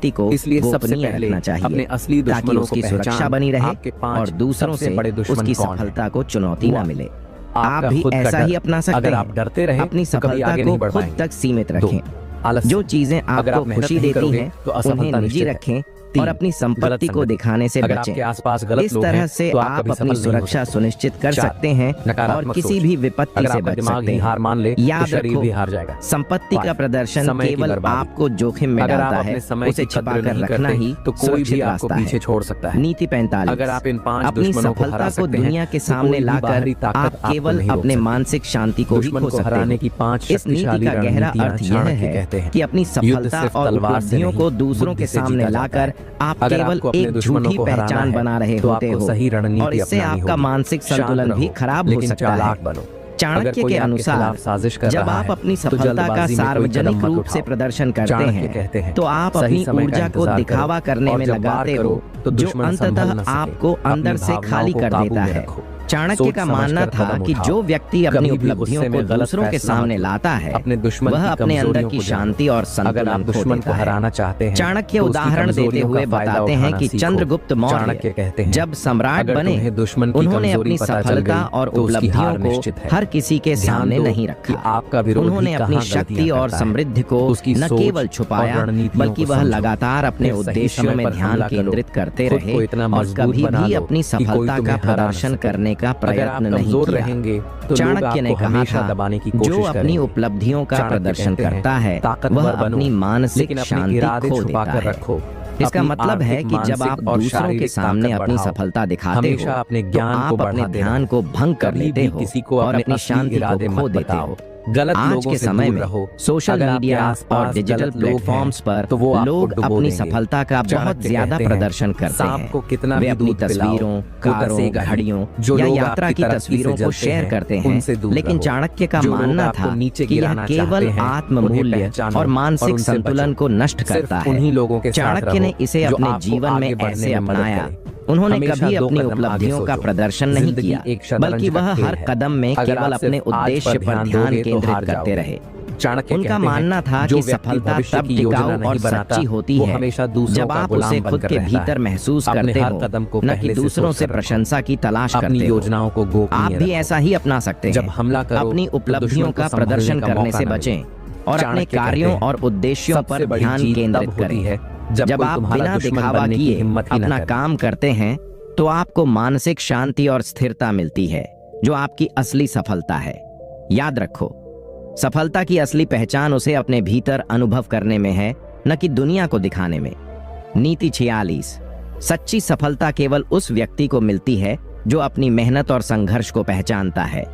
संपत्ति को इसलिए सबसे गोपनीय पहले रखना चाहिए अपने असली ताकि दुश्मनों उसकी को सुरक्षा पहचान, बनी रहे आपके 5 और दूसरों सबसे से बड़े दुश्मन उसकी कौन हैं? सफलता को चुनौती हुआ। न मिले। आपका आप भी खुद का ऐसा डर। ही अपना सकते अगर हैं। आप डरते रहे अपनी तो कभी सफलता आगे को नहीं बढ़ खुद पाएंगे। तक सीमित 2. रखें। आलस्य। जो चीजें अगर आपको आप मेहनत खुशी नहीं देती करोगे हैं तो असफलता उन्हें निजी निश्चित है। रखें 3. और अपनी संपत्ति गलत को संगति। दिखाने से अगर बचें। आपके आसपास गलत इस लोग तरह हैं, से तो आप आप कभी अपनी सफल नहीं हो सुरक्षा सकते। सुनिश्चित कर 4. सकते हैं और नकारात्मक किसी सोच। भी विपत्ति अगर से आपका बच दिमाग सकते ही हैं। हार मान ले तो याद शरीर रखो, भी हार जाएगा। संपत्ति का 5. प्रदर्शन समय की केवल बर्बादी। आपको जोखिम में अगर आप डालता अपने है, समय उसे की छिपा कद्र कर नहीं रखना करते, ही तो कोई सुरक्षित भी आपको रास्ता पीछे है। छोड़ सकता है। नीति 45। अगर आप इन 5 अपनी दुश्मनों को हरा सफलता को सकते हैं, दुनिया के तो सामने कोई भी लाकर बाहरी ताकत आप आपको केवल नहीं रोक अपने सकती। मानसिक शांति को ही दुश्मन खो को सकते हराने हैं। की 5 इस नीति शक्तिशाली का गहरा रणनीतियां अर्थ यह चाणक्य है कहते हैं कि अपनी युद्ध सफलता सिर्फ और तलवार से उपलब्धियों नहीं, को दूसरों बुद्धि के से सामने जीता जाता लाकर है। आप अगर केवल आपको अपने एक दुश्मनों झूठी को हराना पहचान है, बना रहे तो होते आपको हो सही रणनीति और इससे अपनानी आपका होगी। मानसिक शांत संतुलन भी रहो, खराब हो लेकिन सकता है। चालाक बनो। चाणक्य के अनुसार साजिश कर जब रहा आप है, अपनी तो सफलता जल्दबाजी का में कोई सार्वजनिक कदम मत रूप से उठाओ। प्रदर्शन करते चाणक्य कहते हैं हैं, तो आप सही अपनी समय का ऊर्जा को इंतजार दिखावा करो, करने और में जब वार लगाते करो, हो तो जो दुश्मन संभल अंततः न सके। आपको अपनी अंदर से भावनाओं खाली को कर काबू देता में है। रखो। चाणक्य सोच का समझ मानना कर था कदम कि उठाओ। जो व्यक्ति अपनी कभी भी उपलब्धियों गुस्से को में गलत दूसरों के फैसला सामने मत लो। लाता है अपने दुश्मन वह की अपने अंदर कमजोरियों की को जानो। शांति और अगर आप संतुलन खो दुश्मन देता को है। हराना चाहते हैं, चाणक्य तो उसकी उदाहरण देते कमजोरियों हुए का फायदा बताते हैं उठाना कि सीखो। चंद्रगुप्त चाणक्य मौर्य कहते हैं, जब सम्राट अगर बने तुम्हें दुश्मन की उन्होंने कमजोरी अपनी पता चल सफलता गई, और तो उसकी उपलब्धियों हार को निश्चित है। हर किसी के ध्यान सामने दो नहीं कि रखा। आपका विरोधी उन्होंने अपनी कहाँ शक्ति गलतियां और करता है। समृद्धि को उसकी न सोच केवल और छुपाया रणनीतियों बल्कि को वह समझो। लगातार अपने फिर सही उद्देश्यों समय में पर ध्यान हमला करो। केंद्रित करते खुद रहे को इतना और मजबूत कभी बना भी लो अपनी कि कोई सफलता का तुम्हें हरा न प्रदर्शन सके। करने का अगर आप प्रयत्न नहीं कमजोर किया। रहेंगे तो लोग चाणक्य ने आपको कहा हमेशा था दबाने की जो कोशिश अपनी करेंगे। उपलब्धियों का चाणक्य प्रदर्शन कहते हैं, करता है ताकतवर वह बनो, अपनी मानसिक लेकिन अपने शांति इरादे खो छुपा देता कर है। रखो। इसका अपनी मतलब है आर्थिक, कि जब मानसिक आप और दूसरों के शारीरिक सामने ताकत अपनी बढ़ाओ। सफलता दिखाते हमेशा हो अपने तो ज्ञान को आप अपने बढ़ाते ध्यान रहो। को भंग कर कभी लेते भी हो किसी को और अपने अपनी असली शांति इरादे को खो मत देते बताओ। हो। गलत आज लोगों के से समय दूर में रहो। सोशल अगर आपके मीडिया आसपास और डिजिटल गलत लोग हैं, प्लेटफॉर्म्स पर तो वो आपको लोग डुबो अपनी देंगे। सफलता का बहुत चाणक्य ज्यादा कहते हैं, प्रदर्शन करते सांप हैं। को कितना वे भी अपनी दूध पिलाओ, तस्वीरों, वो कारों, डसेगा ही। घड़ियों जो या लोग यात्रा आपकी की तरक्की से तस्वीरों को जलते शेयर हैं, करते हैं उनसे दूर लेकिन रहो। चाणक्य का जो लोग मानना आपको था नीचे कि यह गिराना केवल चाहते हैं, उन्हें आत्ममूल्य पहचानो और मानसिक उनसे संतुलन बचो। को नष्ट सिर्फ करता है। उन्हीं लोगों के साथ चाणक्य ने रहो, इसे जो अपने आपको जीवन में आगे बढ़ने ऐसे में मदद अपनाया। करे। उन्होंने हमेशा कभी 2 अपनी कदम आगे उपलब्धियों का सोचो। प्रदर्शन नहीं जिंदगी किया एक शतरंज बल्कि का वह खेल हर है। कदम में अगर केवल आप अपने सिर्फ आज उद्देश्य पर ध्यान दोगे तो केंद्रित हार करते जाओगे। रहे। चाणक्य उनका कहते हैं, मानना था जो कि व्यक्ति सफलता भविष्य तब की टिकाऊ योजना और नहीं बनाता, सच्ची होती वो है हमेशा दूसरों जब का आप गुलाम उसे बनकर खुद के रहता है। भीतर महसूस अपने करते हर हो कदम को न कि पहले से दूसरों सोच से कर प्रशंसा की तलाश अपनी करते हो। योजनाओं को गोपनीय आप भी रखो। ऐसा ही अपना सकते हैं। जब हमला करो, अपनी तो उपलब्धियों दुश्मन को का संभलने प्रदर्शन का करने मौका से न बचें मिले। और अपने चाणक्य कहते कार्यों हैं, और उद्देश्यों सबसे पर बड़ी ध्यान जीत केंद्रित तब होती करें। है जब जब कोई आप तुम्हारा बिना दुश्मन दिखावा बनने की किए हिम्मत ही न अपना करे। काम करते हैं तो आपको मानसिक शांति और स्थिरता मिलती है जो आपकी असली सफलता है। याद रखो, सफलता की असली पहचान उसे अपने भीतर अनुभव करने में है न कि दुनिया को दिखाने में। नीति 46। सच्ची सफलता केवल उस व्यक्ति को मिलती है जो अपनी मेहनत और संघर्ष को पहचानता है।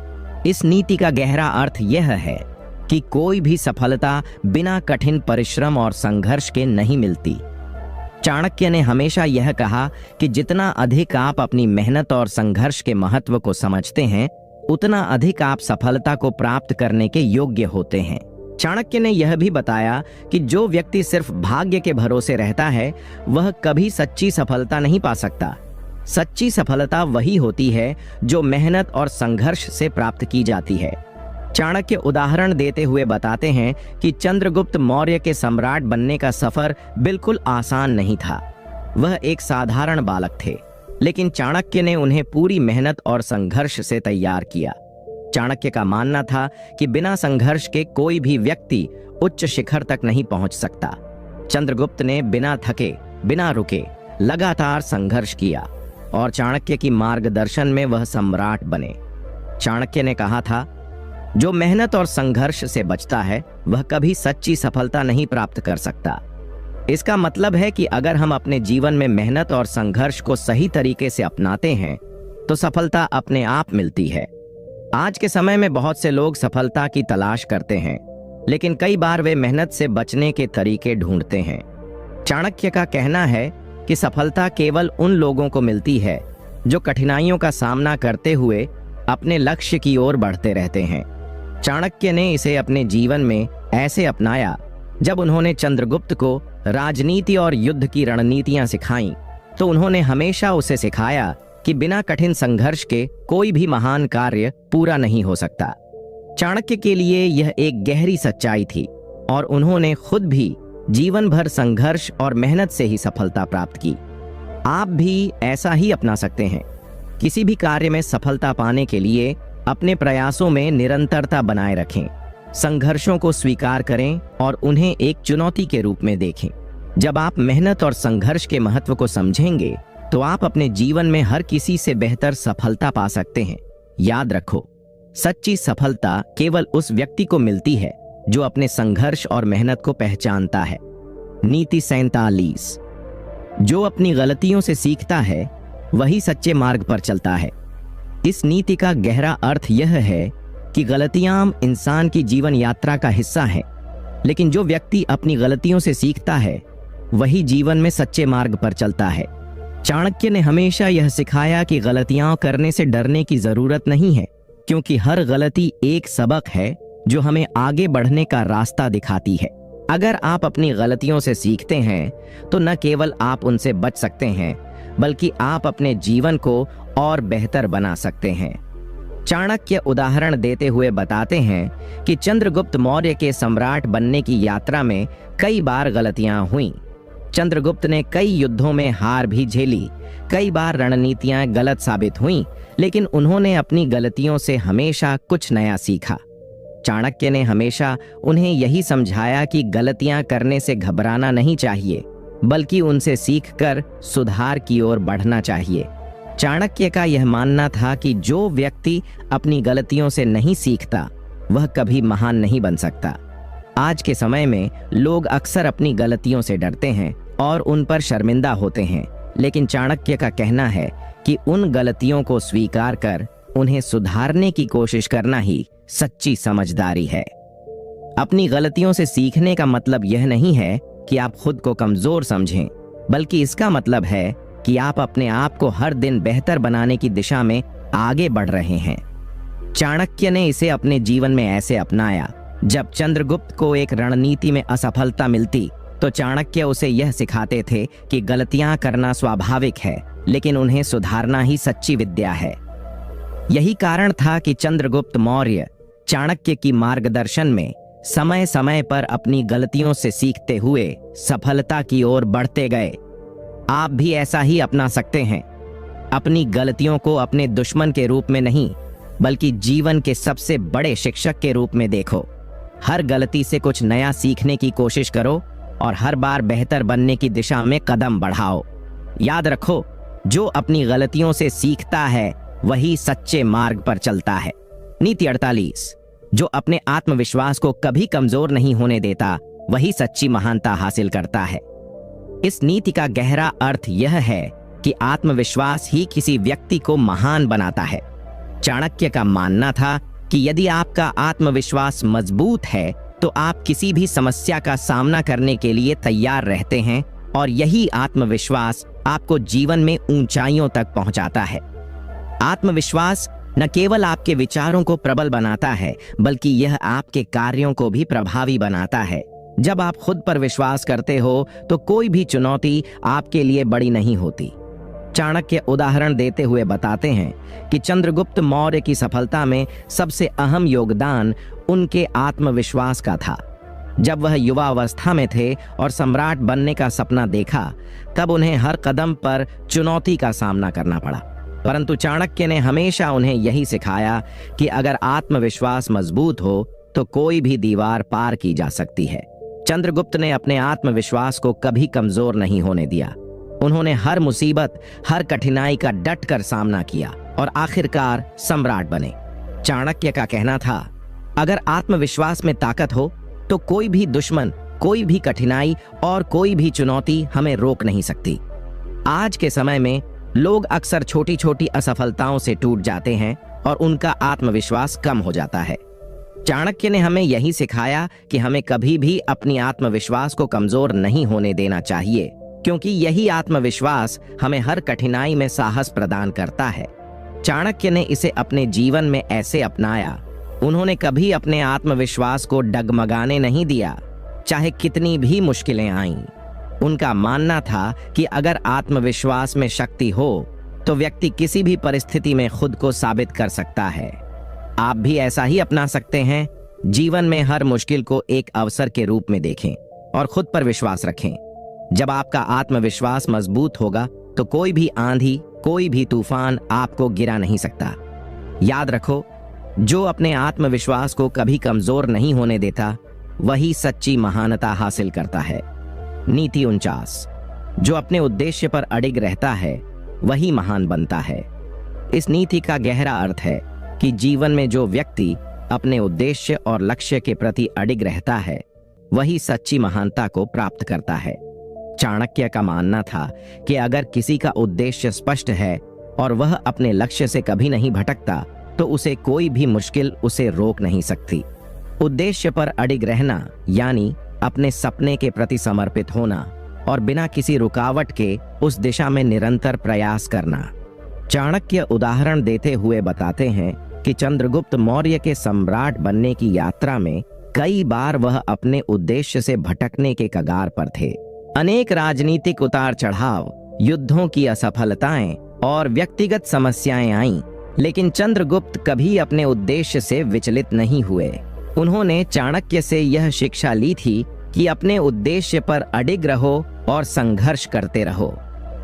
इस नीति का गहरा अर्थ यह है कि कोई भी सफलता बिना कठिन परिश्रम और संघर्ष के नहीं मिलती। चाणक्य ने हमेशा यह कहा कि जितना अधिक आप अपनी मेहनत और संघर्ष के महत्व को समझते हैं उतना अधिक आप सफलता को प्राप्त करने के योग्य होते हैं। चाणक्य ने यह भी बताया कि जो व्यक्ति सिर्फ भाग्य के भरोसे रहता है वह कभी सच्ची सफलता नहीं पा सकता। सच्ची सफलता वही होती है जो मेहनत और संघर्ष से प्राप्त की जाती है। चाणक्य उदाहरण देते हुए बताते हैं कि चंद्रगुप्त मौर्य के सम्राट बनने का सफर बिल्कुल आसान नहीं था। वह एक साधारण बालक थे, लेकिन चाणक्य ने उन्हें पूरी मेहनत और संघर्ष से तैयार किया। चाणक्य का मानना था कि बिना संघर्ष के कोई भी व्यक्ति उच्च शिखर तक नहीं पहुंच सकता। चंद्रगुप्त ने बिना थके, बिना रुके लगातार संघर्ष किया और चाणक्य की मार्गदर्शन में वह सम्राट बने। चाणक्य ने कहा था, जो मेहनत और संघर्ष से बचता है वह कभी सच्ची सफलता नहीं प्राप्त कर सकता। इसका मतलब है कि अगर हम अपने जीवन में मेहनत और संघर्ष को सही तरीके से अपनाते हैं तो सफलता अपने आप मिलती है। आज के समय में बहुत से लोग सफलता की तलाश करते हैं, लेकिन कई बार वे मेहनत से बचने के तरीके ढूंढते हैं। चाणक्य का कहना है कि सफलता केवल उन लोगों को मिलती है जो कठिनाइयों का सामना करते हुए अपने लक्ष्य की ओर बढ़ते रहते हैं। चाणक्य ने इसे अपने जीवन में ऐसे अपनाया जब उन्होंने चंद्रगुप्त को राजनीति और युद्ध की रणनीतियां सिखाईं, तो उन्होंने हमेशा उसे सिखाया कि बिना कठिन संघर्ष के कोई भी महान कार्य पूरा नहीं हो सकता। चाणक्य के लिए यह एक गहरी सच्चाई थी और उन्होंने खुद भी जीवन भर संघर्ष और मेहनत से ही सफलता प्राप्त की। आप भी ऐसा ही अपना सकते हैं। किसी भी कार्य में सफलता पाने के लिए अपने प्रयासों में निरंतरता बनाए रखें, संघर्षों को स्वीकार करें और उन्हें एक चुनौती के रूप में देखें। जब आप मेहनत और संघर्ष के महत्व को समझेंगे तो आप अपने जीवन में हर किसी से बेहतर सफलता पा सकते हैं। याद रखो, सच्ची सफलता केवल उस व्यक्ति को मिलती है जो अपने संघर्ष और मेहनत को पहचानता है। नीति 47। जो अपनी गलतियों से सीखता है वही सच्चे मार्ग पर चलता है। इस नीति का गहरा अर्थ यह है कि गलतियां इंसान की जीवन यात्रा का हिस्सा है, लेकिन जो व्यक्ति अपनी गलतियों से सीखता है वही जीवन में सच्चे मार्ग पर चलता है। चाणक्य ने हमेशा यह सिखाया कि गलतियां करने से डरने की जरूरत नहीं है, क्योंकि हर गलती एक सबक है जो हमें आगे बढ़ने का रास्ता दिखाती है। अगर आप अपनी गलतियों से सीखते हैं तो न केवल आप उनसे बच सकते हैं, बल्कि आप अपने जीवन को और बेहतर बना सकते हैं। चाणक्य उदाहरण देते हुए बताते हैं कि चंद्रगुप्त मौर्य के सम्राट बनने की यात्रा में कई बार गलतियां हुईं। चंद्रगुप्त ने कई युद्धों में हार भी झेली, कई बार रणनीतियां गलत साबित हुईं, लेकिन उन्होंने अपनी गलतियों से हमेशा कुछ नया सीखा। चाणक्य ने हमेशा उन्हें यही समझाया कि गलतियां करने से घबराना नहीं चाहिए, बल्कि उनसे सीखकर सुधार की ओर बढ़ना चाहिए। चाणक्य का यह मानना था कि जो व्यक्ति अपनी गलतियों से नहीं सीखता वह कभी महान नहीं बन सकता। आज के समय में लोग अक्सर अपनी गलतियों से डरते हैं और उन पर शर्मिंदा होते हैं, लेकिन चाणक्य का कहना है कि उन गलतियों को स्वीकार कर उन्हें सुधारने की कोशिश करना ही सच्ची समझदारी है। अपनी गलतियों से सीखने का मतलब यह नहीं है कि आप खुद को कमजोर समझें, बल्कि इसका मतलब है कि आप अपने आप को हर दिन बेहतर बनाने की दिशा में आगे बढ़ रहे हैं। चाणक्य ने इसे अपने जीवन में ऐसे अपनाया। जब चंद्रगुप्त को एक रणनीति में असफलता मिलती तो चाणक्य उसे यह सिखाते थे कि गलतियां करना स्वाभाविक है, लेकिन उन्हें सुधारना ही सच्ची विद्या है। यही कारण था कि चंद्रगुप्त मौर्य चाणक्य की मार्गदर्शन में समय समय पर अपनी गलतियों से सीखते हुए सफलता की ओर बढ़ते गए। आप भी ऐसा ही अपना सकते हैं। अपनी गलतियों को अपने दुश्मन के रूप में नहीं, बल्कि जीवन के सबसे बड़े शिक्षक के रूप में देखो। हर गलती से कुछ नया सीखने की कोशिश करो और हर बार बेहतर बनने की दिशा में कदम बढ़ाओ। याद रखो, जो अपनी गलतियों से सीखता है वही सच्चे मार्ग पर चलता है। नीति 48, जो अपने आत्मविश्वास को कभी कमजोर नहीं होने देता वही सच्ची महानता हासिल करता है। इस नीति का गहरा अर्थ यह है कि आत्मविश्वास ही किसी व्यक्ति को महान बनाता है। चाणक्य का मानना था कि यदि आपका आत्मविश्वास मजबूत है तो आप किसी भी समस्या का सामना करने के लिए तैयार रहते हैं, और यही आत्मविश्वास आपको जीवन में ऊंचाइयों तक पहुंचाता है। आत्मविश्वास न केवल आपके विचारों को प्रबल बनाता है, बल्कि यह आपके कार्यों को भी प्रभावी बनाता है। जब आप खुद पर विश्वास करते हो तो कोई भी चुनौती आपके लिए बड़ी नहीं होती। चाणक्य उदाहरण देते हुए बताते हैं कि चंद्रगुप्त मौर्य की सफलता में सबसे अहम योगदान उनके आत्मविश्वास का था। जब वह युवावस्था में थे और सम्राट बनने का सपना देखा, तब उन्हें हर कदम पर चुनौती का सामना करना पड़ा। परंतु चाणक्य ने हमेशा उन्हें यही सिखाया कि अगर आत्मविश्वास मजबूत हो तो कोई भी दीवार पार की जा सकती है। चंद्रगुप्त ने अपने आत्मविश्वास को कभी कमजोर नहीं होने दिया। उन्होंने हर मुसीबत, हर कठिनाई का डटकर सामना किया और आखिरकार सम्राट बने। चाणक्य का कहना था, अगर आत्मविश्वास में ताकत हो तो कोई भी दुश्मन, कोई भी कठिनाई और कोई भी चुनौती हमें रोक नहीं सकती। आज के समय में लोग अक्सर छोटी छोटी असफलताओं से टूट जाते हैं और उनका आत्मविश्वास कम हो जाता है। चाणक्य ने हमें यही सिखाया कि हमें कभी भी अपनी आत्मविश्वास को कमजोर नहीं होने देना चाहिए, क्योंकि यही आत्मविश्वास हमें हर कठिनाई में साहस प्रदान करता है। चाणक्य ने इसे अपने जीवन में ऐसे अपनाया। उन्होंने कभी अपने आत्मविश्वास को डगमगाने नहीं दिया, चाहे कितनी भी मुश्किलें आईं। उनका मानना था कि अगर आत्मविश्वास में शक्ति हो तो व्यक्ति किसी भी परिस्थिति में खुद को साबित कर सकता है। आप भी ऐसा ही अपना सकते हैं। जीवन में हर मुश्किल को एक अवसर के रूप में देखें और खुद पर विश्वास रखें। जब आपका आत्मविश्वास मजबूत होगा तो कोई भी आंधी, कोई भी तूफान आपको गिरा नहीं सकता। याद रखो, जो अपने आत्मविश्वास को कभी कमजोर नहीं होने देता वही सच्ची महानता हासिल करता है। नीति 49, जो अपने उद्देश्य पर अडिग रहता है वही महान बनता है। इस नीति का गहरा अर्थ है कि जीवन में जो व्यक्ति अपने उद्देश्य और लक्ष्य के प्रति अडिग रहता है वही सच्ची महानता को प्राप्त करता है। चाणक्य का मानना था कि अगर किसी का उद्देश्य स्पष्ट है और वह अपने लक्ष्य से कभी नहीं भटकता तो उसे कोई भी मुश्किल उसे रोक नहीं सकती। उद्देश्य पर अडिग रहना यानी अपने सपने के प्रति समर्पित होना और बिना किसी रुकावट के उस दिशा में निरंतर प्रयास करना। चाणक्य उदाहरण देते हुए बताते हैं कि चंद्रगुप्त मौर्य के सम्राट बनने की यात्रा में कई बार वह अपने उद्देश्य से भटकने के कगार पर थे। अनेक राजनीतिक उतार चढ़ाव, युद्धों की असफलताएं और व्यक्तिगत समस्याएं आईं, लेकिन चंद्रगुप्त कभी अपने उद्देश्य से विचलित नहीं हुए। उन्होंने चाणक्य से यह शिक्षा ली थी कि अपने उद्देश्य पर अडिग रहो और संघर्ष करते रहो।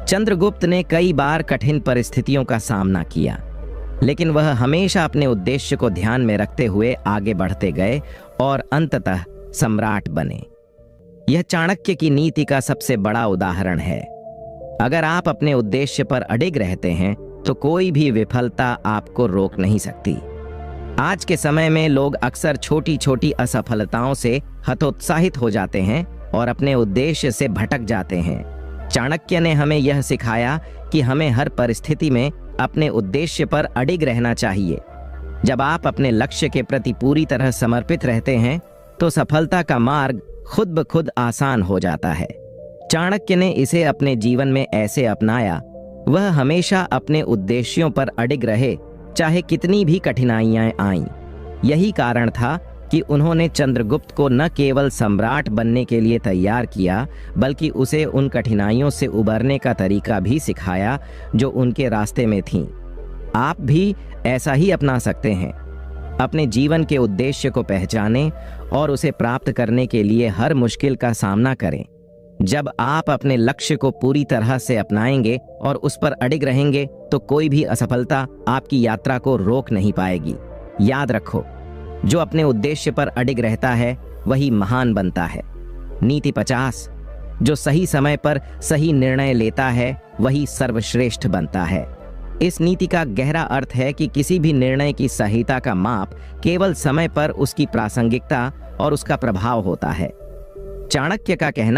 चंद्रगुप्त ने कई बार कठिन परिस्थितियों का सामना किया, लेकिन वह हमेशा अपने उद्देश्य को ध्यान में रखते हुए आगे बढ़ते गए और अंततः सम्राट बने। यह चाणक्य की नीति का सबसे बड़ा उदाहरण है। अगर आप अपने उद्देश्य पर अडिग रहते हैं तो कोई भी विफलता आपको रोक नहीं सकती। आज के समय में लोग अक्सर छोटी छोटी असफलताओं से हतोत्साहित हो जाते हैं और अपने उद्देश्य से भटक जाते हैं। चाणक्य ने हमें यह सिखाया कि हमें हर परिस्थिति में अपने उद्देश्य पर अडिग रहना चाहिए। जब आप अपने लक्ष्य के प्रति पूरी तरह समर्पित रहते हैं तो सफलता का मार्ग खुद ब खुद आसान हो जाता है। चाणक्य ने इसे अपने जीवन में ऐसे अपनाया। वह हमेशा अपने उद्देश्यों पर अडिग रहे, चाहे कितनी भी कठिनाइयां आईं। यही कारण था कि उन्होंने चंद्रगुप्त को न केवल सम्राट बनने के लिए तैयार किया, बल्कि उसे उन कठिनाइयों से उबरने का तरीका भी सिखाया जो उनके रास्ते में थीं। आप भी ऐसा ही अपना सकते हैं। अपने जीवन के उद्देश्य को पहचानें और उसे प्राप्त करने के लिए हर मुश्किल का सामना करें। जब आप अपने लक्ष्य को पूरी तरह से अपनाएंगे और उस पर अडिग रहेंगे तो कोई भी असफलता आपकी यात्रा को रोक नहीं पाएगी। याद रखो, जो अपने उद्देश्य पर अडिग रहता है वही महान बनता है। नीति 50, जो सही समय पर सही निर्णय लेता है वही सर्वश्रेष्ठ बनता है। इस नीति का गहरा अर्थ है कि किसी भी निर्णय की सहीता का माप केवल समय पर उसकी प्रासंगिकता और उसका प्रभाव होता है। चाणक्य का कहना